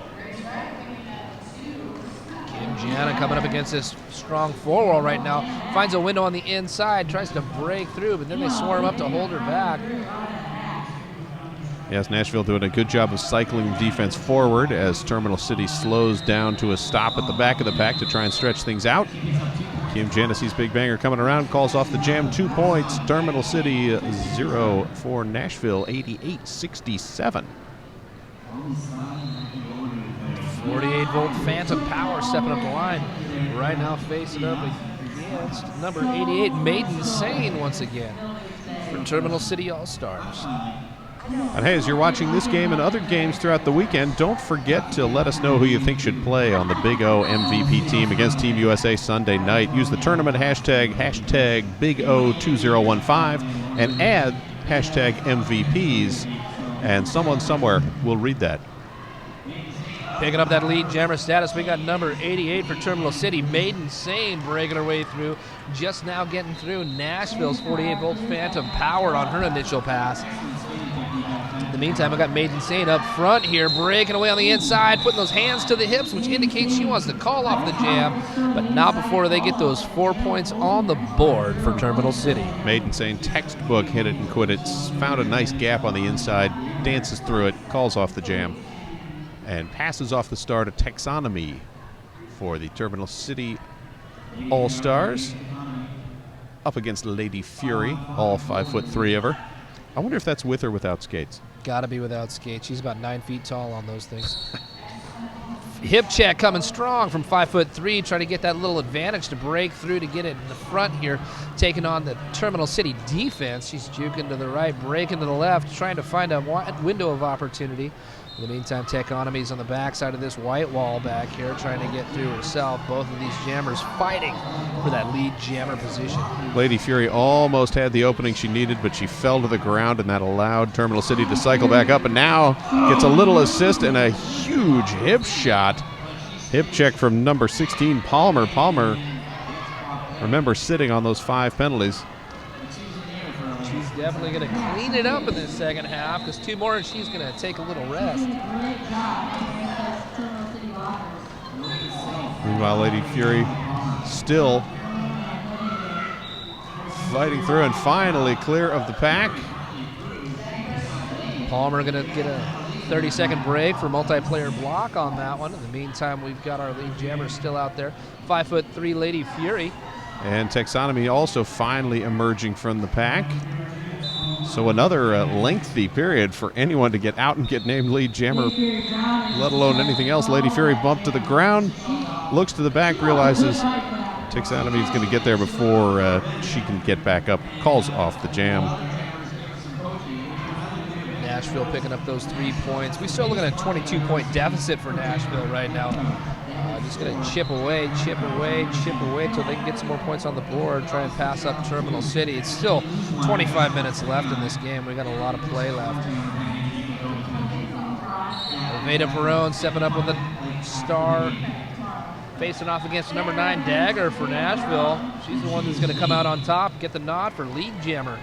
Kim Jana coming up against this strong forward right now. Finds a window on the inside, tries to break through, but then they swarm up to hold her back.
Yes, Nashville doing a good job of cycling defense forward as Terminal City slows down to a stop at the back of the pack to try and stretch things out. Kim Janessy's big banger coming around, calls off the jam, 2 points. Terminal City 0 for Nashville, 88-67.
48-volt Phantom Power stepping up the line. Right now facing up against number 88, Maiden Sane once again for Terminal City All-Stars.
And hey, as you're watching this game and other games throughout the weekend, don't forget to let us know who you think should play on the Big O MVP team against Team USA Sunday night. Use the tournament hashtag Big O 2015 and add hashtag MVPs, and someone somewhere will read that.
Picking up that lead jammer status, we got number 88 for Terminal City, Maiden Sane, breaking her way through. Just now getting through Nashville's 48-volt Phantom Power on her initial pass. In the meantime, I got Maiden Sane up front here, breaking away on the inside, putting those hands to the hips, which indicates she wants to call off the jam, but not before they get those 4 points on the board for Terminal City.
Maiden Sane, textbook hit it and quit it, found a nice gap on the inside, dances through it, calls off the jam, and passes off the star to Taxonomy for the Terminal City All-Stars. Up against Lady Fury, all 5'3" of her. I wonder if that's with or without skates.
Gotta be without skates. She's about 9 feet tall on those things. Hip check coming strong from 5'3", trying to get that little advantage to break through to get it in the front here, taking on the Terminal City defense. She's juking to the right, breaking to the left, trying to find a window of opportunity. In the meantime, Taxonomy's on the backside of this white wall back here, trying to get through herself. Both of these jammers fighting for that lead jammer position.
Lady Fury almost had the opening she needed, but she fell to the ground, and that allowed Terminal City to cycle back up, and now gets a little assist and a huge hip shot. Hip check from number 16, Palmer. Palmer, remember, sitting on those 5 penalties.
She's definitely going to clean it up in this second half, because 2 more and she's going to take a little rest.
Meanwhile, Lady Fury still fighting through and finally clear of the pack.
Palmer going to get a 30-second break for multiplayer block on that one. In the meantime, we've got our lead jammer still out there, 5'3" Lady Fury.
And Taxonomy also finally emerging from the pack. So another lengthy period for anyone to get out and get named lead jammer, let alone anything else. Lady Fury bumped to the ground, looks to the back, realizes Taxonomy is going to get there before she can get back up, calls off the jam.
Nashville picking up those 3 points. We're still looking at a 22-point deficit for Nashville right now. Just going to chip away till they can get some more points on the board, try and pass up Terminal City. It's still 25 minutes left in this game. We got a lot of play left. Veda Perone stepping up with a star, facing off against number 9 Dagger for Nashville. She's the one that's going to come out on top, get the nod for lead jammer.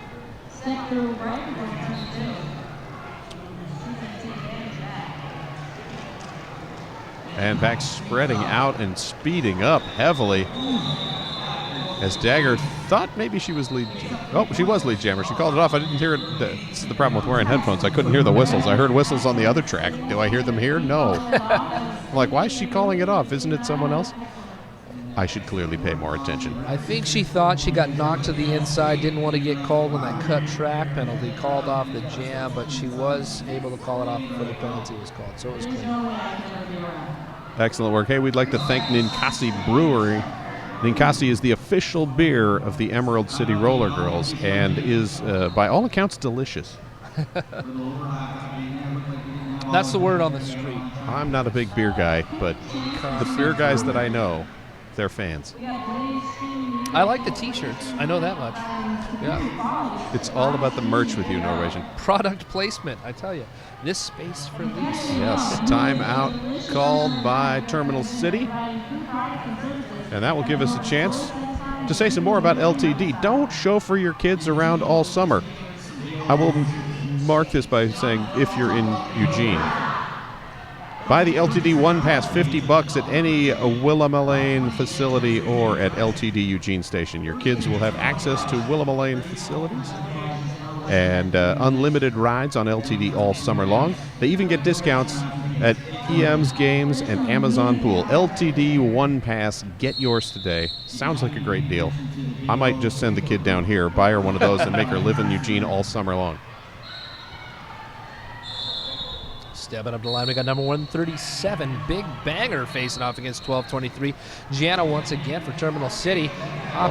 And back spreading out and speeding up heavily as Dagger thought maybe she was lead. Oh, she was lead jammer. She called it off. I didn't hear it. This is the problem with wearing headphones. I couldn't hear the whistles. I heard whistles on the other track. Do I hear them here? No. I'm like, why is she calling it off? Isn't it someone else? I should clearly pay more attention.
I think she thought she got knocked to the inside, didn't want to get called on that cut track penalty, called off the jam, but she was able to call it off before the penalty was called, so it was clean.
Excellent work. Hey, we'd like to thank Ninkasi Brewery. Ninkasi is the official beer of the Emerald City Roller Girls and is, by all accounts, delicious.
That's the word on the street.
I'm not a big beer guy, but the beer guys that I know, they're fans.
I like the T-shirts. I know that much. Yeah.
It's all about the merch with you, Norwegian.
Product placement, I tell you. This space for lease.
Yes, timeout called by Terminal City. And that will give us a chance to say some more about LTD. Don't chauffeur your kids around all summer. I will mark this by saying if you're in Eugene. Buy the LTD One Pass, $50 at any Willamette facility or at LTD Eugene Station. Your kids will have access to Willamette facilities. and unlimited rides on LTD all summer long. They even get discounts at EM's Games and Amazon Pool. LTD One Pass, get yours today. Sounds like a great deal. I might just send the kid down here, buy her one of those, and make her live in Eugene all summer long.
Stepping up the line, we got number 137, Big Banger, facing off against 1223. Gianna once again for Terminal City.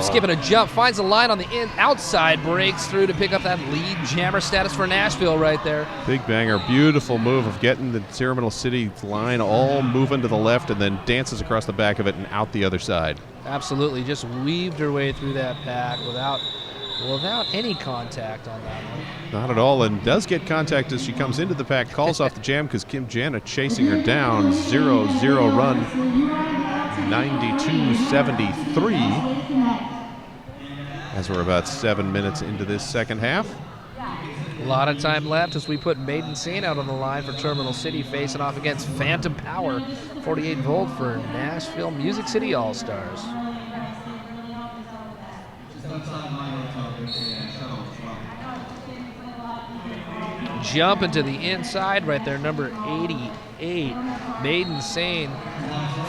Skipping a jump, finds a line on the outside, breaks through to pick up that lead jammer status for Nashville right there.
Big Banger, beautiful move of getting the Terminal City line all moving to the left and then dances across the back of it and out the other side.
Absolutely, just weaved her way through that pack without any contact on that one.
Not at all, and does get contact as she comes into the pack, calls off the jam because Kim Jana chasing her down. 0-0 run, 92.73 as we're about 7 minutes into this second half.
A lot of time left as we put Maiden Saint out on the line for Terminal City, facing off against Phantom Power, 48 volt for Nashville Music City All-Stars. Jumping to the inside right there, number 88, Maiden Saint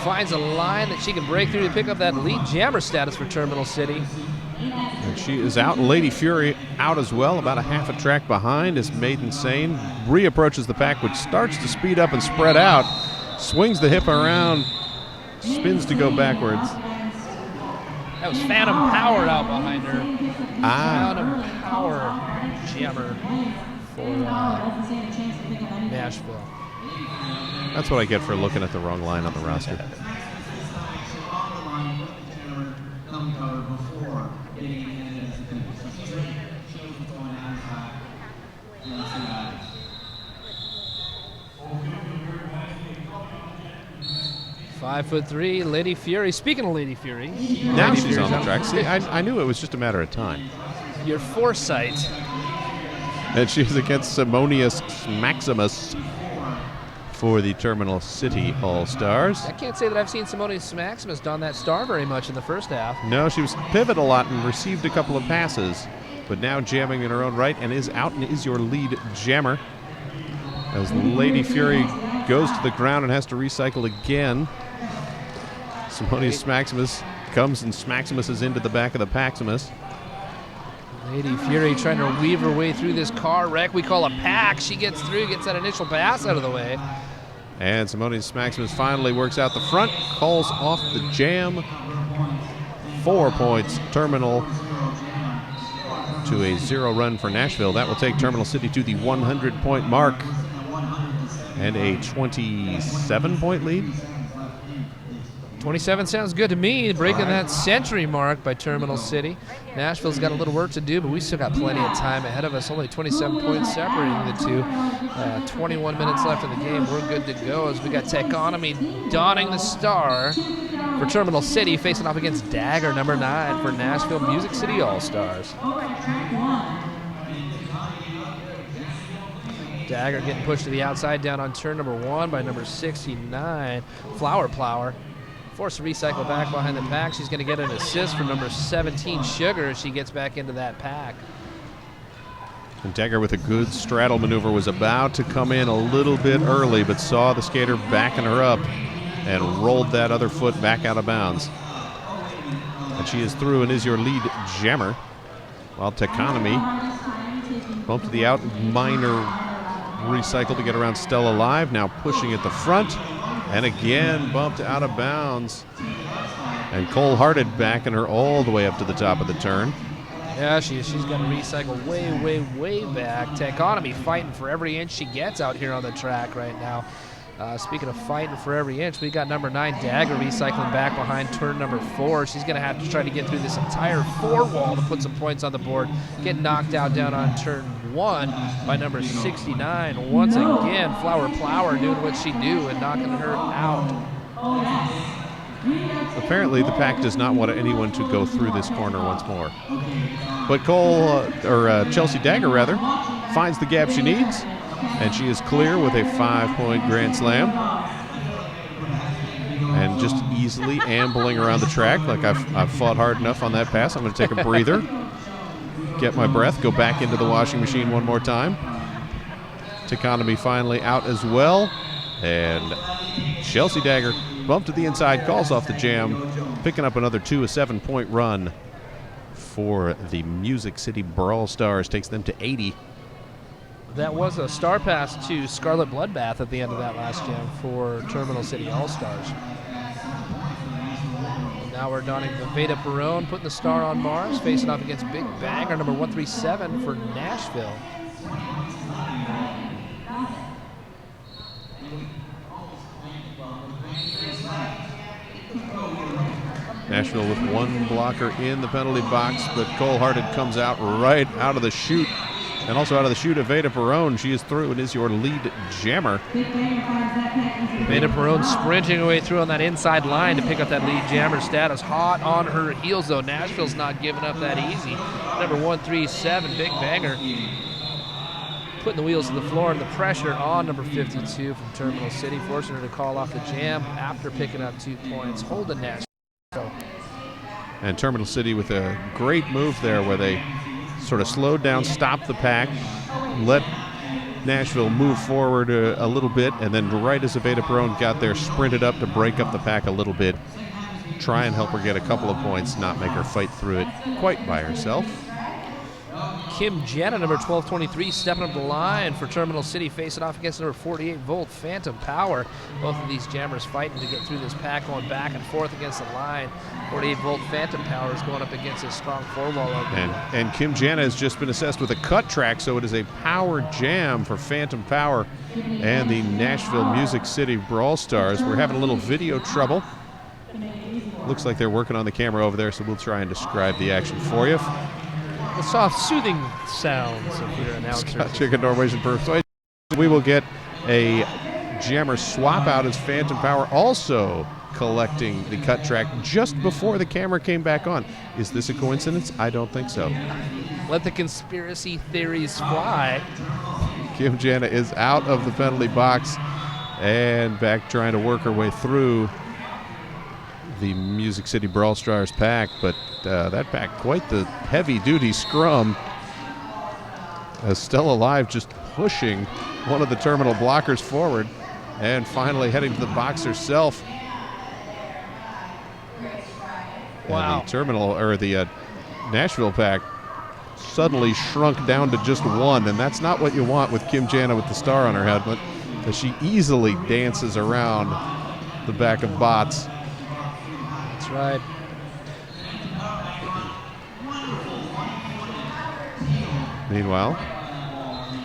finds a line that she can break through to pick up that lead jammer status for Terminal City.
And she is out. Lady Fury out as well, about a half a track behind as Maiden Saint reapproaches the pack, which starts to speed up and spread out. Swings the hip around, spins to go backwards.
That was Phantom Power out behind her.
Phantom
Power jammer for Nashville.
That's what I get for looking at the wrong line on the roster.
Five foot three, Lady Fury. Speaking of Lady Fury,
now she's on the track. See, I knew it was just a matter of time.
Your foresight.
And she's against Simonius Maximus for the Terminal City All-Stars.
I can't say that I've seen Simonius Maximus don that star very much in the first half.
No, she was pivot a lot and received a couple of passes, but now jamming in her own right and is out and is your lead jammer. As Lady Fury goes to the ground and has to recycle again. Simonius Maximus comes and Smaximus into the back of the Paximus.
Lady Fury trying to weave her way through this car wreck we call a pack. She gets through, gets that initial pass out of the way.
And Simonius Maximus finally works out the front, calls off the jam. 4 points, Terminal to a 0 run for Nashville. That will take Terminal City to the 100-point mark and a 27-point lead.
27 sounds good to me, breaking that century mark by Terminal City. Nashville's got a little work to do, but we still got plenty of time ahead of us. Only 27 points separating the two. 21 minutes left in the game. We're good to go as we got Techonomy donning the star for Terminal City, facing off against Dagger, number 9 for Nashville Music City All-Stars. Dagger getting pushed to the outside down on turn number 1 by number 69, Flower Plower. Forced to recycle back behind the pack. She's going to get an assist from number 17, Sugar, as she gets back into that pack.
And Dagger with a good straddle maneuver was about to come in a little bit early, but saw the skater backing her up and rolled that other foot back out of bounds. And she is through and is your lead jammer, while Techonomy bumped to the out, minor recycle to get around Stella Live, now pushing at the front. And again, bumped out of bounds. And Cole Hearted backing her all the way up to the top of the turn.
Yeah, she's got to recycle way, way, way back. Techonomy fighting for every inch she gets out here on the track right now. Speaking of fighting for every inch, we got number 9, Dagger, recycling back behind turn number 4. She's going to have to try to get through this entire 4 wall to put some points on the board. Get knocked out down on turn 1 by number 69. Once again, Flower Plower doing what she do and knocking her out.
Apparently, the pack does not want anyone to go through this corner once more. But Chelsea Dagger, rather, finds the gap she needs. And she is clear with a 5-point grand slam. And just easily ambling around the track like I've fought hard enough on that pass. I'm going to take a breather. get my breath, go back into the washing machine one more time. Teconomy finally out as well. And Chelsea Dagger bumped to the inside, calls off the jam, picking up another 2, a 7-point run for the Music City Brawl Stars, takes them to 80.
That was a star pass to Scarlet Bloodbath at the end of that last jam for Terminal City All-Stars. Now we're donning the Veda Perone, putting the star on bars, facing off against Big Banger, number 137 for Nashville.
Nashville with one blocker in the penalty box, but Cole Hearted comes out right out of the chute. And also out of the chute of Veda Perone. She is through and is your lead jammer.
Veda Perone sprinting her way through on that inside line to pick up that lead jammer status. Hot on her heels, though. Nashville's not giving up that easy. Number 137, Big Banger, putting the wheels to the floor and the pressure on number 52 from Terminal City, forcing her to call off the jam after picking up 2 points, holding Nashville.
And Terminal City with a great move there where they sort of slowed down, stopped the pack, let Nashville move forward a little bit, and then right as Veda Perone got there, sprinted up to break up the pack a little bit, try and help her get a couple of points, not make her fight through it quite by herself.
Kim Jenna, number 1223, stepping up the line for Terminal City, facing off against number 48-volt Phantom Power. Both of these jammers fighting to get through this pack, going back and forth against the line. 48-volt Phantom Power is going up against a strong 4-ball.
And Kim Jenna has just been assessed with a cut track, so it is a power jam for Phantom Power and the Nashville Music City Brawl Stars. We're having a little video trouble. Looks like they're working on the camera over there, so we'll try and describe the action for you.
The soft, soothing sounds of your announcers.
Scott Chicken Norwegian Persuasion. We will get a jammer swap out as Phantom Power also collecting the cut track just before the camera came back on. Is this a coincidence? I don't think so.
Let the conspiracy theories fly.
Kim Jenna is out of the penalty box and back trying to work her way through the Music City Brawl Stars pack, but that pack quite the heavy-duty scrum as Stella Live just pushing one of the terminal blockers forward and finally heading to the box herself.
Wow.
And the terminal, or the Nashville pack suddenly shrunk down to just 1, and that's not what you want with Kim Jenna with the star on her head, but as she easily dances around the back of bots.
That's right.
Meanwhile,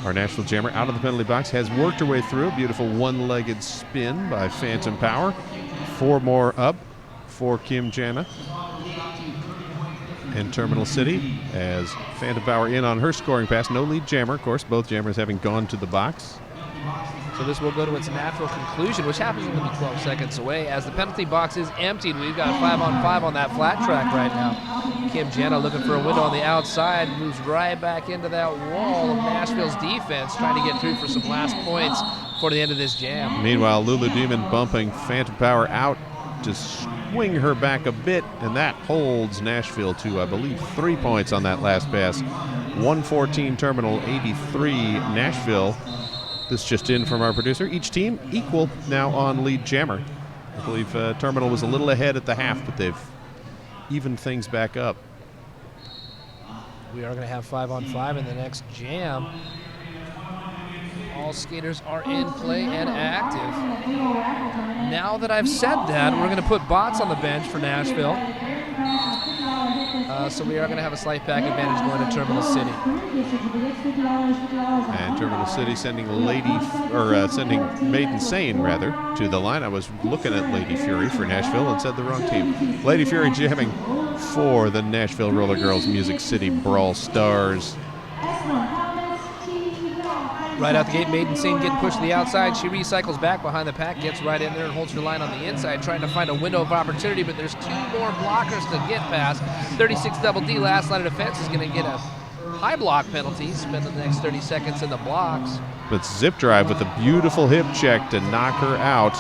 our Nashville jammer out of the penalty box has worked her way through. A beautiful one-legged spin by Phantom Power. 4 more up for Kim Jenna. And Terminal City as Phantom Power in on her scoring pass. No lead jammer, of course, both jammers having gone to the box.
So this will go to its natural conclusion, which happens to be 12 seconds away. As the penalty box is emptied, we've got a 5-on-5 on that flat track right now. Kim Jenna looking for a window on the outside, moves right back into that wall of Nashville's defense, trying to get through for some last points for the end of this jam.
Meanwhile, Lulu Demon bumping Phantom Power out to swing her back a bit, and that holds Nashville to, I believe, 3 points on that last pass. 114 Terminal, 83 Nashville. This just in from our producer. Each team equal now on lead jammer. I believe Terminal was a little ahead at the half, but they've evened things back up.
We are going to have 5-on-5 in the next jam. All skaters are in play and active. Now that I've said that, we're going to put bots on the bench for Nashville. So we are going to have a slight pack advantage going to Terminal City.
And Terminal City sending sending Maiden Sane rather to the line. I was looking at Lady Fury for Nashville and said the wrong team. Lady Fury jamming for the Nashville Roller Girls Music City Brawl Stars.
Right out the gate, Maiden Sane getting pushed to the outside. She recycles back behind the pack, gets right in there and holds her line on the inside, trying to find a window of opportunity, but there's 2 more blockers to get past. 36 Double D, last line of defense, is going to get a high block penalty, spend the next 30 seconds in the blocks.
But Zip Drive with a beautiful hip check to knock her out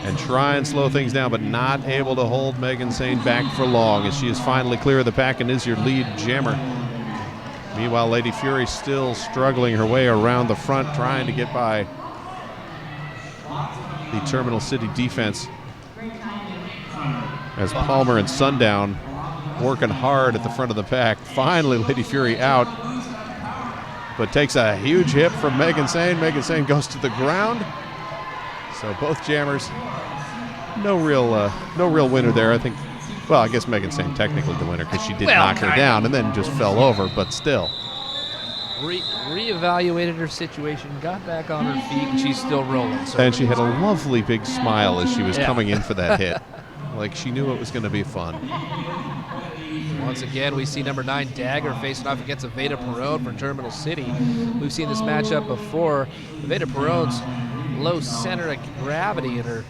and try and slow things down, but not able to hold Megan Sane back for long as she is finally clear of the pack and is your lead jammer Meanwhile, Lady Fury still struggling her way around the front, trying to get by the Terminal City defense. As Palmer and Sundown working hard at the front of the pack. Finally, Lady Fury out, but takes a huge hit from Megan Sane. Megan Sane goes to the ground. So both jammers, no real winner there. I think, well, I guess Megan Sane technically the winner because she did knock her down and then just fell over, but still.
Reevaluated her situation, got back on her feet, and she's still rolling. So
and she had a lovely big smile as she was coming in for that hit. Like she knew it was going to be fun.
Once again, we see number 9 Dagger facing off against Aveda Perone for Terminal City. We've seen this matchup before. Aveda Perone's low center of gravity and her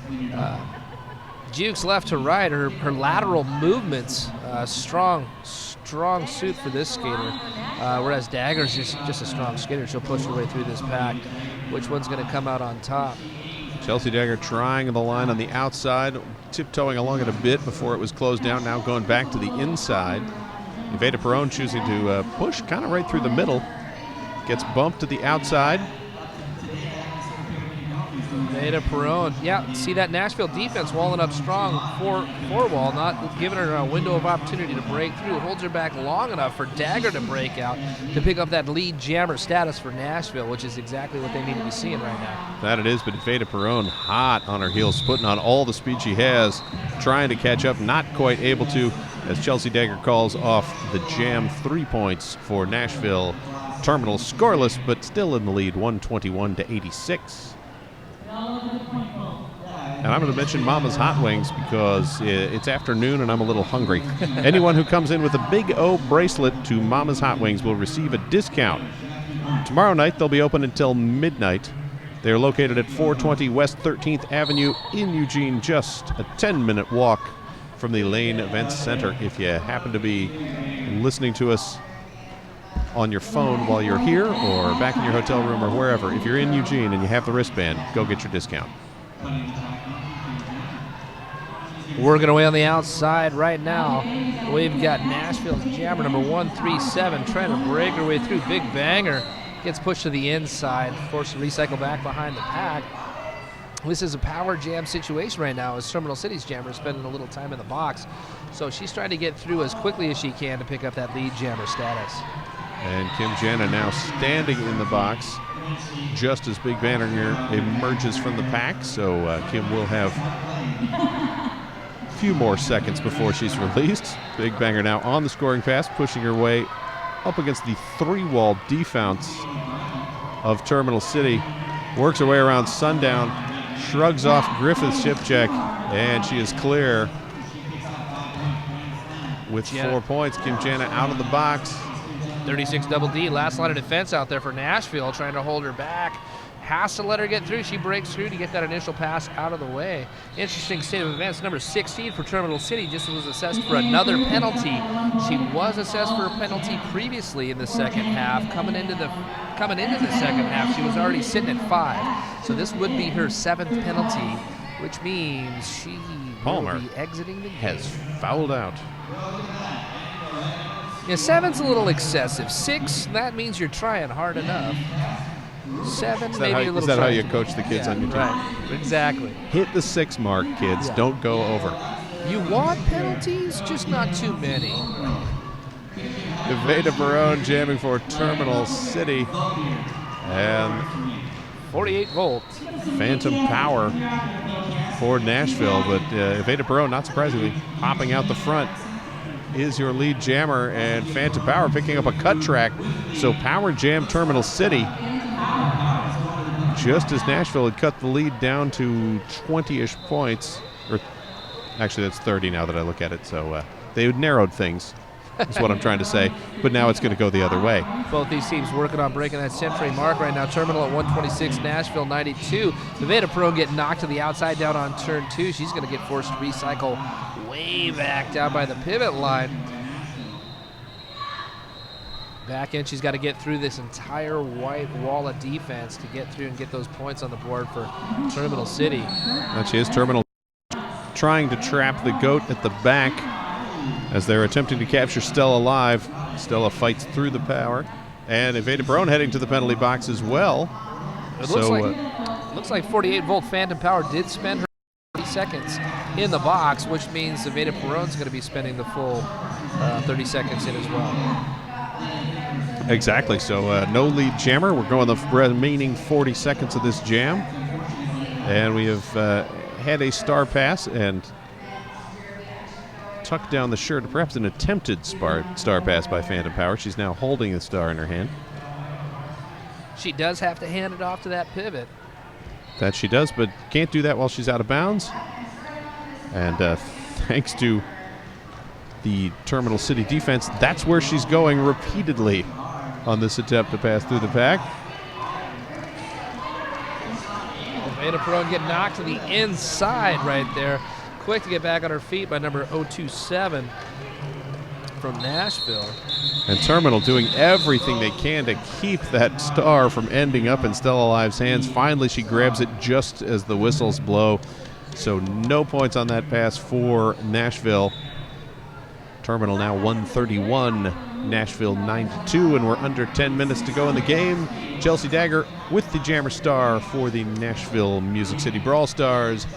jukes left to right, her lateral movements, strong suit for this skater. Whereas Dagger's just a strong skater. She'll push her way through this pack. Which one's going to come out on top?
Chelsea Dagger trying the line on the outside, tiptoeing along it a bit before it was closed down, now going back to the inside. Aveda Perone choosing to push kind of right through the middle. Gets bumped to the outside.
Aveda Perone, yeah, see that Nashville defense walling up strong, four wall, not giving her a window of opportunity to break through. Holds her back long enough for Dagger to break out to pick up that lead jammer status for Nashville, which is exactly what they need to be seeing right now.
That it is, but Aveda Perone hot on her heels, putting on all the speed she has, trying to catch up, not quite able to, as Chelsea Dagger calls off the jam. 3 points for Nashville. Terminal scoreless, but still in the lead, 121-86. And I'm going to mention Mama's Hot Wings because it's afternoon and I'm a little hungry. Anyone who comes in with a Big O bracelet to Mama's Hot Wings will receive a discount. Tomorrow night they'll be open until midnight. They're located at 420 West 13th Avenue in Eugene, just a 10-minute walk from the Lane Events Center. If you happen to be listening to us on your phone while you're here or back in your hotel room or wherever, if you're in Eugene and you have the wristband, go get your discount.
Working away on the outside right now. We've got Nashville's jammer number 137 trying to break her way through. Big banger. Gets pushed to the inside, forced to recycle back behind the pack. This is a power jam situation right now as Terminal City's jammer is spending a little time in the box. So she's trying to get through as quickly as she can to pick up that lead jammer status.
And Kim Jana now standing in the box just as Big Banner emerges from the pack. So Kim will have a few more seconds before she's released. Big Banger now on the scoring pass, pushing her way up against the 3-wall defense of Terminal City. Works her way around Sundown, shrugs off Griffith's ship check, and she is clear with 4 points. Kim Jana out of the box.
36 double D, last line of defense out there for Nashville, trying to hold her back. Has to let her get through. She breaks through to get that initial pass out of the way. Interesting state of events. Number 16 for Terminal City just was assessed for another penalty. She was assessed for a penalty previously in the second half. Coming into the second half, she was already sitting at 5. So this would be her 7th penalty, which means she will be exiting the game.
Has fouled out.
Yeah, 7's a little excessive. 6, that means you're trying hard enough. 7, maybe a little.
Is that how you coach the kids on your team?
Right, exactly.
Hit the 6 mark, kids. Don't go over.
You want penalties, just not too many.
Aveda Perone jamming for Terminal City. And
48 volts.
Phantom power for Nashville. But Aveda Perone, not surprisingly, popping out the front is your lead jammer, and Phantom Power picking up a cut track. So power jam Terminal City, just as Nashville had cut the lead down to 20-ish points. Or actually, that's 30 now that I look at it. So they had narrowed things, is what I'm trying to say. But now it's going to go the other way.
Both these teams working on breaking that century mark right now. Terminal at 126, Nashville 92. Aveda Perone getting knocked to the outside down on turn 2. She's going to get forced to recycle way back down by the pivot line. Back in, she's got to get through this entire white wall of defense to get through and get those points on the board for Terminal City.
That she is. Terminal trying to trap the goat at the back. as they're attempting to capture Stella live. Stella fights through the power, and Evita Barone heading to the penalty box as well.
It looks like 48-volt Phantom Power did spend her 30 seconds in the box, which means Evita Barone's going to be spending the full 30 seconds in as well.
Exactly. So no lead jammer. We're going the remaining 40 seconds of this jam, and we have had a star pass and tucked down the shirt, perhaps an attempted star pass by Phantom Power. She's now holding the star in her hand.
She does have to hand it off to that pivot.
That she does, but can't do that while she's out of bounds. And thanks to the Terminal City defense, that's where she's going repeatedly on this attempt to pass through the pack.
Evita Barone get knocked to the inside right there. Quick to get back on her feet by number 027 from Nashville.
And Terminal doing everything they can to keep that star from ending up in Stella Live's hands. Finally, she grabs it just as the whistles blow. So no points on that pass for Nashville. Terminal now 131, Nashville 92, and we're under 10 minutes to go in the game. Chelsea Dagger with the jammer star for the Nashville Music City Brawl Stars.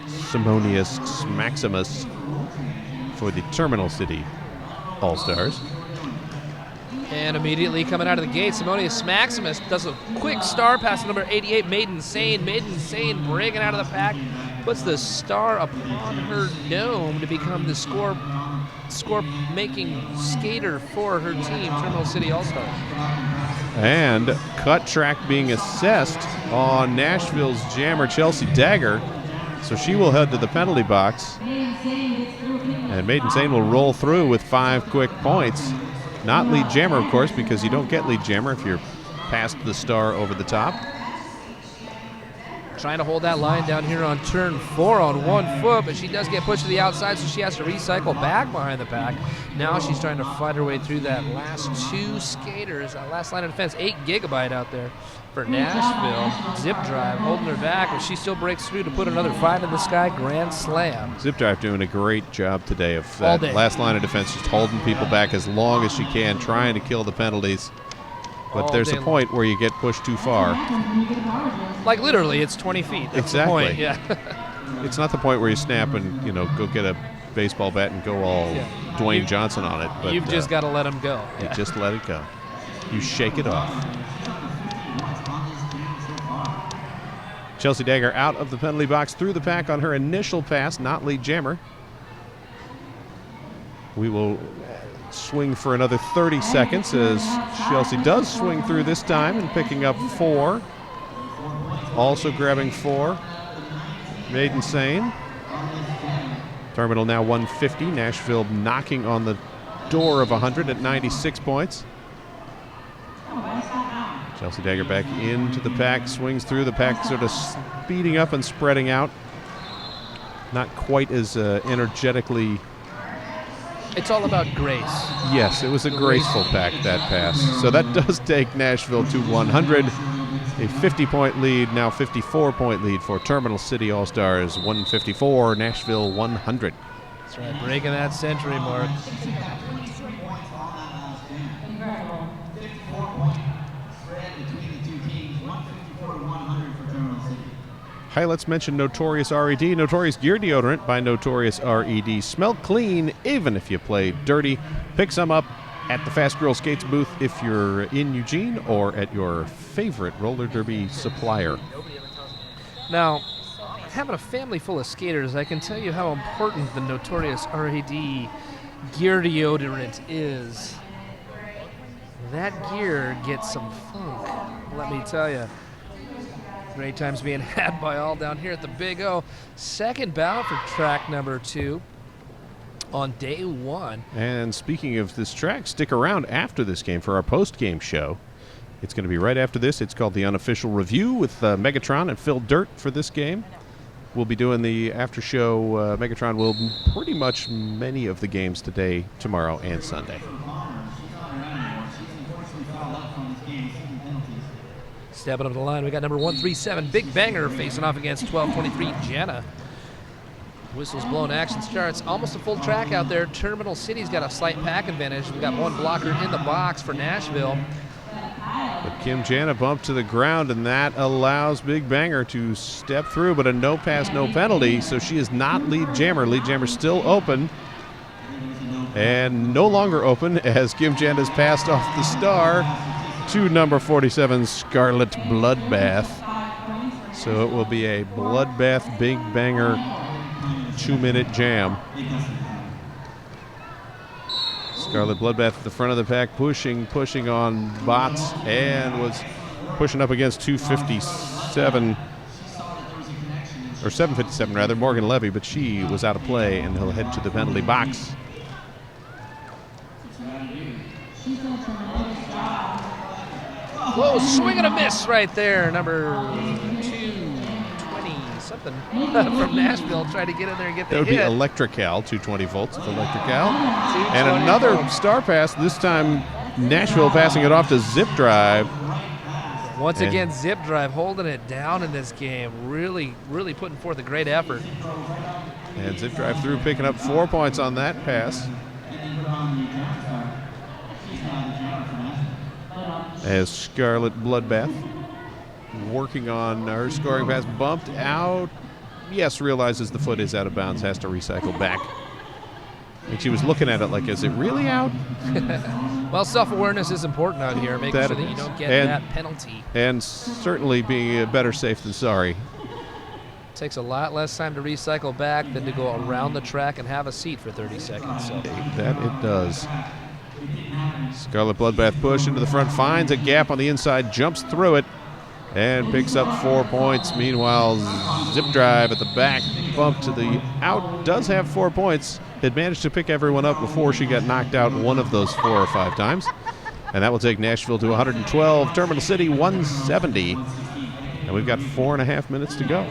Simonius Maximus for the Terminal City All-Stars.
And immediately coming out of the gate, Simonius Maximus does a quick star pass to number 88, Maiden Sane. Maiden Sane breaking out of the pack, puts the star upon her dome to become the score-making skater for her team, Terminal City All-Stars.
And cut track being assessed on Nashville's jammer, Chelsea Dagger. So she will head to the penalty box. And Maiden Sane will roll through with 5 quick points. Not lead jammer, of course, because you don't get lead jammer if you're past the star over the top.
Trying to hold that line down here on turn 4 on 1 foot, but she does get pushed to the outside, so she has to recycle back behind the pack. Now she's trying to fight her way through that last 2 skaters, that last line of defense. 8 gigabyte out there for Nashville. Zip Drive holding her back, but she still breaks through to put another 5 in the sky. Grand slam.
Zip Drive doing a great job today of that last line of defense, just holding people back as long as she can, trying to kill the penalties. But there's a point where you get pushed too far.
Like literally, it's 20 feet. That's
exactly.
The point. Yeah.
It's not the point where you snap and go get a baseball bat and go all Dwayne Johnson on it. But
you've just got to let him go.
You just let it go. You shake it off. Chelsea Dagger out of the penalty box through the pack on her initial pass, not lead jammer. We will swing for another 30 seconds as Chelsea does swing through this time and picking up 4. Also grabbing 4. Maiden Sane. Terminal now 150. Nashville knocking on the door of 100 at 96 points. Chelsea Dagger back into the pack, swings through the pack, sort of speeding up and spreading out. Not quite as energetically.
It's all about grace.
Yes, it was a graceful pack, that pass. So that does take Nashville to 100. A 50-point lead, now 54-point lead for Terminal City All-Stars. 154, Nashville 100.
That's right, breaking that century mark.
Hey, let's mention Notorious RED. Notorious Gear Deodorant by Notorious RED. Smell clean even if you play dirty. Pick some up at the Fast Girl Skates booth if you're in Eugene or at your favorite roller derby supplier.
Now, having a family full of skaters, I can tell you how important the Notorious RED Gear Deodorant is. That gear gets some funk, let me tell you. Great times being had by all down here at the Big O. Second bout for track number 2 on day 1.
And speaking of this track, stick around after this game for our post-game show. It's going to be right after this. It's called the Unofficial Review with Megatron and Phil Dirt for this game. We'll be doing the after-show. Megatron will pretty much many of the games today, tomorrow, and Sunday.
Stepping up the line, we got number 137, Big Banger, facing off against 1223, Jana. Whistles blown, action starts. Almost a full track out there. Terminal City's got a slight pack advantage. We've got one blocker in the box for Nashville.
But Kim Jana bumped to the ground, and that allows Big Banger to step through, but a no pass, no penalty, so she is not lead jammer. Lead jammer still open, and no longer open as Kim Jana's passed off the star to number 47, Scarlet Bloodbath. So it will be a Bloodbath Big Banger 2-minute jam. Scarlet Bloodbath at the front of the pack, pushing on Bots, and was pushing up against 257, or 757 rather, Morgan Levy, but she was out of play, and he'll head to the penalty box.
Whoa, swing and a miss right there. Number 220-something from Nashville tried to get in there and get the
That would
hit.
be Electrical, 220 volts of Electrical. And another
volts.
star pass, this time Nashville passing it off to Zip Drive.
Once again, Zip Drive holding it down in this game. Really, really putting forth a great effort.
And Zip Drive through, picking up 4 points on that pass. As Scarlet Bloodbath working on her scoring pass, bumped out. Yes, realizes the foot is out of bounds, has to recycle back. And she was looking at it like, is it really out?
Well, self-awareness is important out here, making
That
sure that
it
you
is.
don't get
And-
that penalty.
And certainly being better safe than sorry.
Takes a lot less time to recycle back than to go around the track and have a seat for 30 seconds. So
That it does. Scarlet Bloodbath push into the front, finds a gap on the inside, jumps through it, and picks up 4 points. Meanwhile, Zip Drive at the back, bump to the out, does have 4 points. Had managed to pick everyone up before she got knocked out one of those 4 or 5 times. And that will take Nashville to 112, Terminal City 170. And we've got 4.5 minutes to go.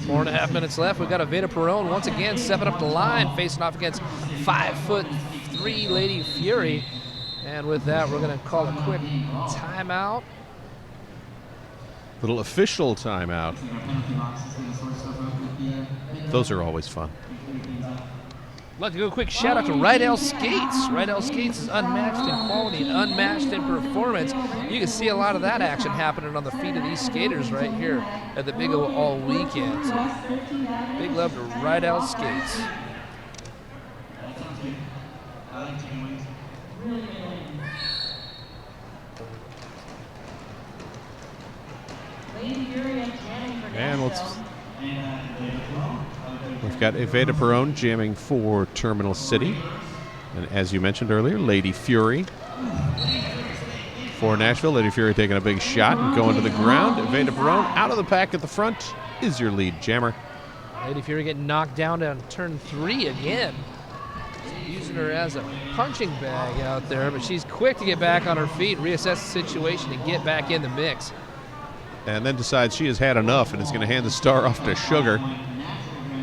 4.5 minutes left. We've got Aveda Perone once again stepping up the line, facing off against 5'3" Lady Fury. And with that, we're going to call a quick timeout.
Little official timeout. Those are always fun.
I'd like to go a quick shout out to Rydell Skates. Rydell Skates is unmatched in quality and unmatched in performance. You can see a lot of that action happening on the feet of these skaters right here at the Big O all weekend. So big love to Rydell Skates.
And we've got Aveda Perone jamming for Terminal City. And as you mentioned earlier, Lady Fury for Nashville. Lady Fury taking a big shot and going to the ground. Aveda Perone out of the pack at the front is your lead jammer.
Lady Fury getting knocked down on turn 3 again. Using her as a punching bag out there, but she's quick to get back on her feet, reassess the situation, and get back in the mix.
And then decides she has had enough and is going to hand the star off to Sugar.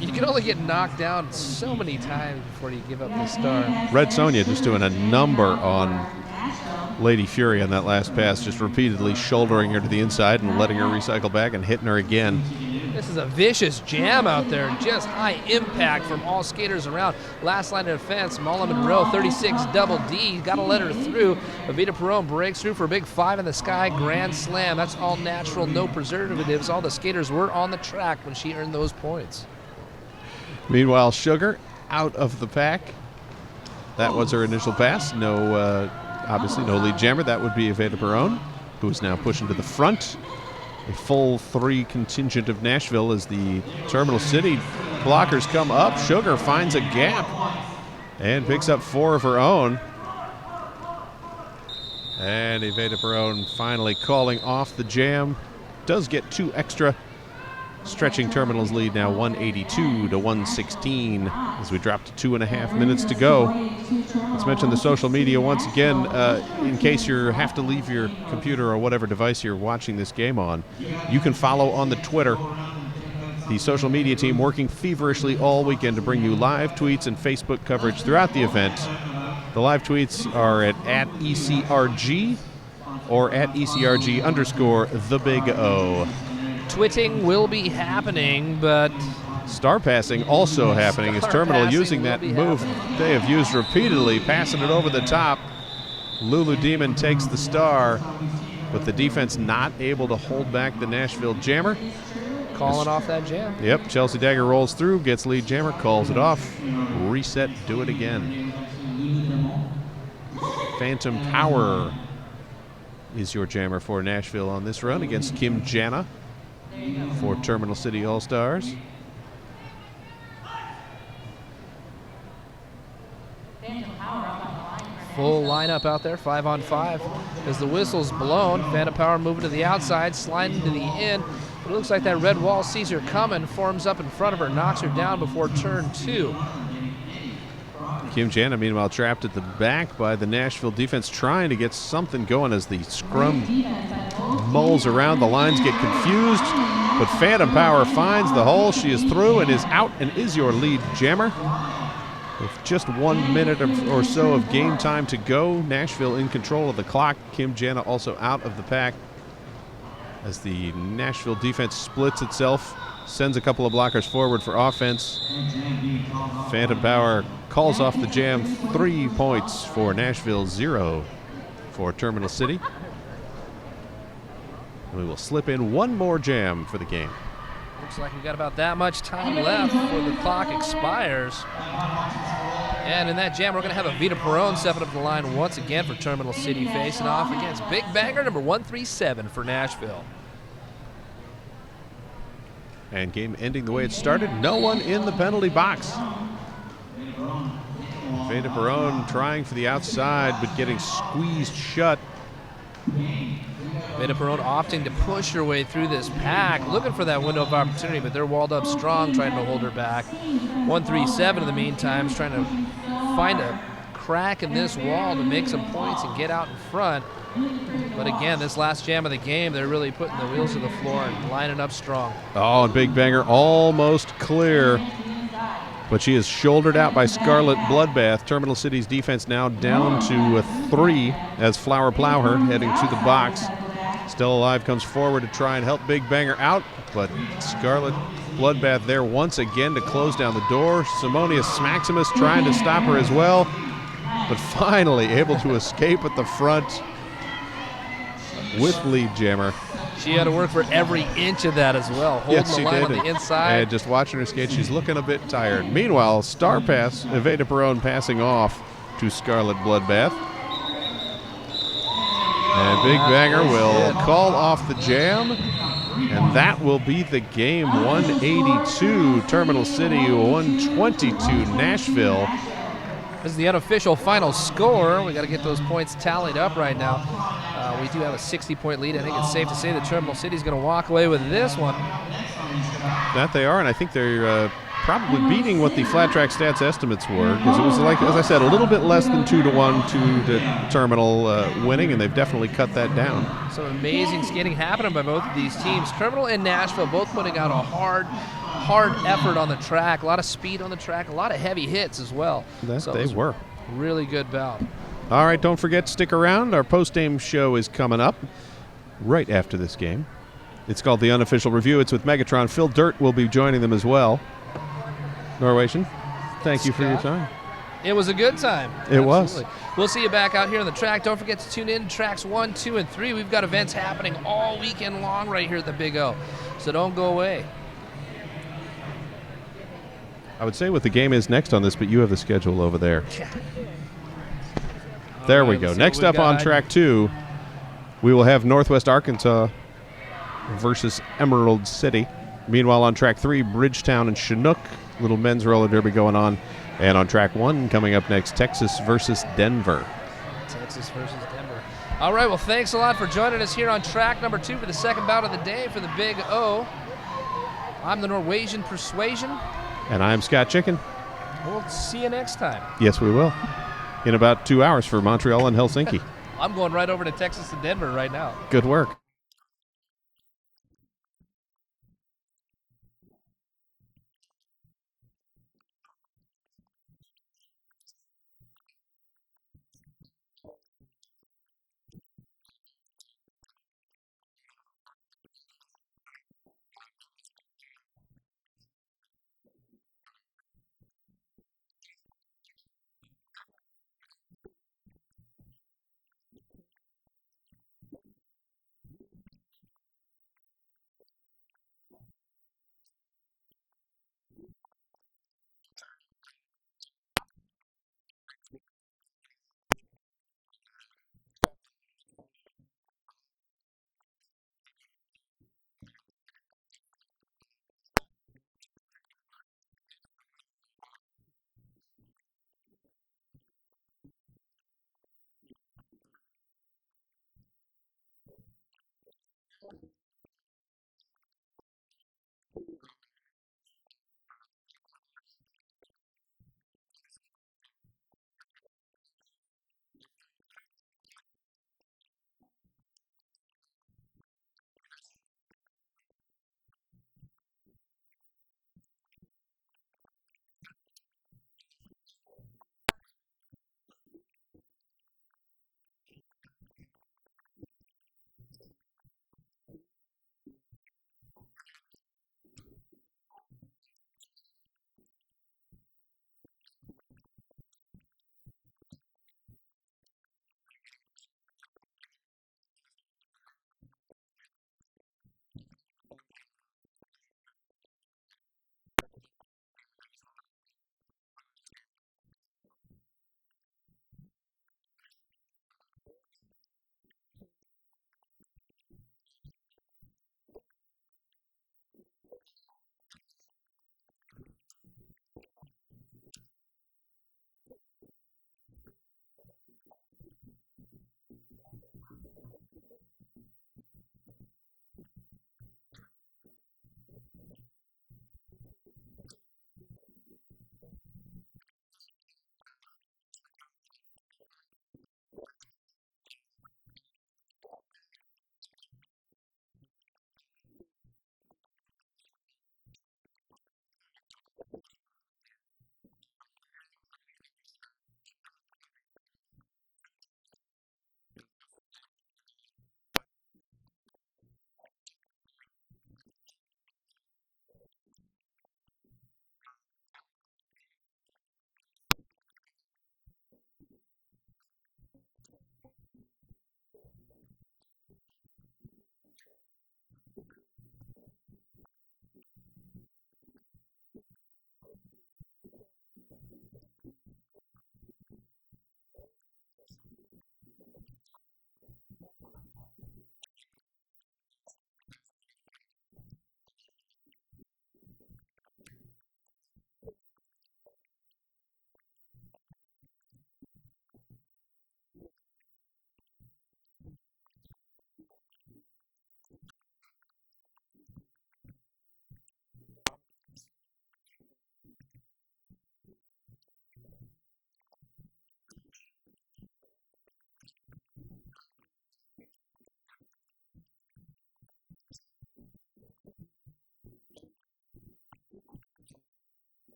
You can only get knocked down so many times before you give up the star.
Red Sonja just doing a number on Lady Fury on that last pass, just repeatedly shouldering her to the inside and letting her recycle back and hitting her again.
This is a vicious jam out there. Just high impact from all skaters around. Last line of defense, Mala Monroe, 36 double D. Got to let her through. Aveda Perone breaks through for a big 5 in the sky grand slam. That's all natural, no preservatives. All the skaters were on the track when she earned those points.
Meanwhile, Sugar out of the pack. That was her initial pass. No, obviously no lead jammer. That would be Aveda Perone, who is now pushing to the front. A full 3 contingent of Nashville as the Terminal City blockers come up. Sugar finds a gap and picks up 4 of her own. And Aveda Perone finally calling off the jam. Does get 2 extra, stretching Terminal's lead now 182 to 116 as we drop to 2.5 minutes to go. Let's mention the social media once again in case you have to leave your computer or whatever device you're watching this game on. You can follow on the Twitter. The social media team working feverishly all weekend to bring you live tweets and Facebook coverage throughout the event. The live tweets are at ECRG or at ECRG_TheBigO.
Twitting will be happening, but
Star passing also happening as Terminal
passing
using
will
that
be
move
happening.
they have used repeatedly, passing it over the top. Lulu Demon takes the star, but the defense not able to hold back the Nashville Jammer.
Calling off that jam.
Yep, Chelsea Dagger rolls through, gets lead Jammer, calls it off. Reset, do it again. Phantom Power is your jammer for Nashville on this run against Kim Jana for Terminal City All-Stars.
Full lineup out there, 5-on-5. As the whistle's blown, Phantom Power moving to the outside, sliding to the in. But it looks like that red wall sees her coming, forms up in front of her, knocks her down before turn 2.
Kim Jana, meanwhile, trapped at the back by the Nashville defense, trying to get something going as the scrum mulls around. The lines get confused, but Phantom Power finds the hole. She is through and is out and is your lead jammer. With just 1 minute or so of game time to go, Nashville in control of the clock. Kim Jana also out of the pack as the Nashville defense splits itself, sends a couple of blockers forward for offense. Phantom Power calls off the jam. 3 points for Nashville, 0 for Terminal City. And we will slip in one more jam for the game.
Looks like we got about that much time left before the clock expires. And in that jam, we're going to have Evita Perone stepping up the line once again for Terminal City, facing off against Big Banger number 137 for Nashville.
And game ending the way it started. No one in the penalty box. Evita Perone trying for the outside, but getting squeezed shut.
Evita Perone opting to push her way through this pack, looking for that window of opportunity, but they're walled up strong, trying to hold her back. 137 in the meantime is trying to find a crack in this wall to make some points and get out in front. But again, this last jam of the game, they're really putting the wheels to the floor and lining up strong.
Oh, and Big Banger almost clear, but she is shouldered out by Scarlet Bloodbath. Terminal City's defense now down to 3 as Flower Plowher heading to the box. Still Alive comes forward to try and help Big Banger out, but Scarlet Bloodbath there once again to close down the door. Simonius Maximus trying to stop her as well, but finally able to escape at the front with lead jammer.
She had to work for every inch of that as well, holding
Yes,
the
she
line
did.
on the inside.
And just watching her skate, she's looking a bit tired. Meanwhile, Star Pass, Evita Perone passing off to Scarlet Bloodbath. And Big Banger will call off the jam, and that will be the game. 182 Terminal City, 122 Nashville.
This is the unofficial final score. We got to get those points tallied up right now. We do have a 60-point lead. I think it's safe to say that Terminal City is going to walk away with this one.
That they are, and I think they're probably beating what the flat track stats estimates were, because it was, like, as I said, a little bit less than 2-1 to the Terminal winning, and they've definitely cut that down.
Some amazing skating happening by both of these teams. Terminal and Nashville both putting out a hard effort on the track, a lot of speed on the track, a lot of heavy hits as well.
That
it
they
was
were.
Really good bout.
All right, don't forget, stick around. Our post-game show is coming up right after this game. It's called The Unofficial Review. It's with Megatron. Phil Dirt will be joining them as well. Norwegian, thank you for your time.
It was a good time.
It was.
Absolutely. We'll see you back out here on the track. Don't forget to tune in to tracks 1, 2, and 3. We've got events happening all weekend long right here at the Big O, so don't go away.
I would say what the game is next on this, but you have the schedule over there. There we go. Next up on track 2, we will have Northwest Arkansas versus Emerald City. Meanwhile, on track 3, Bridgetown and Chinook, little men's roller derby going on. And on track 1, coming up next, Texas versus Denver.
Texas versus Denver. All right, well, thanks a lot for joining us here on track number 2 for the second bout of the day for the Big O. I'm the Norwegian Persuasion.
And I'm Scott Chicken.
We'll see you next time.
Yes, we will. In about 2 hours for Montreal and Helsinki.
I'm going right over to Texas and Denver right now.
Good work.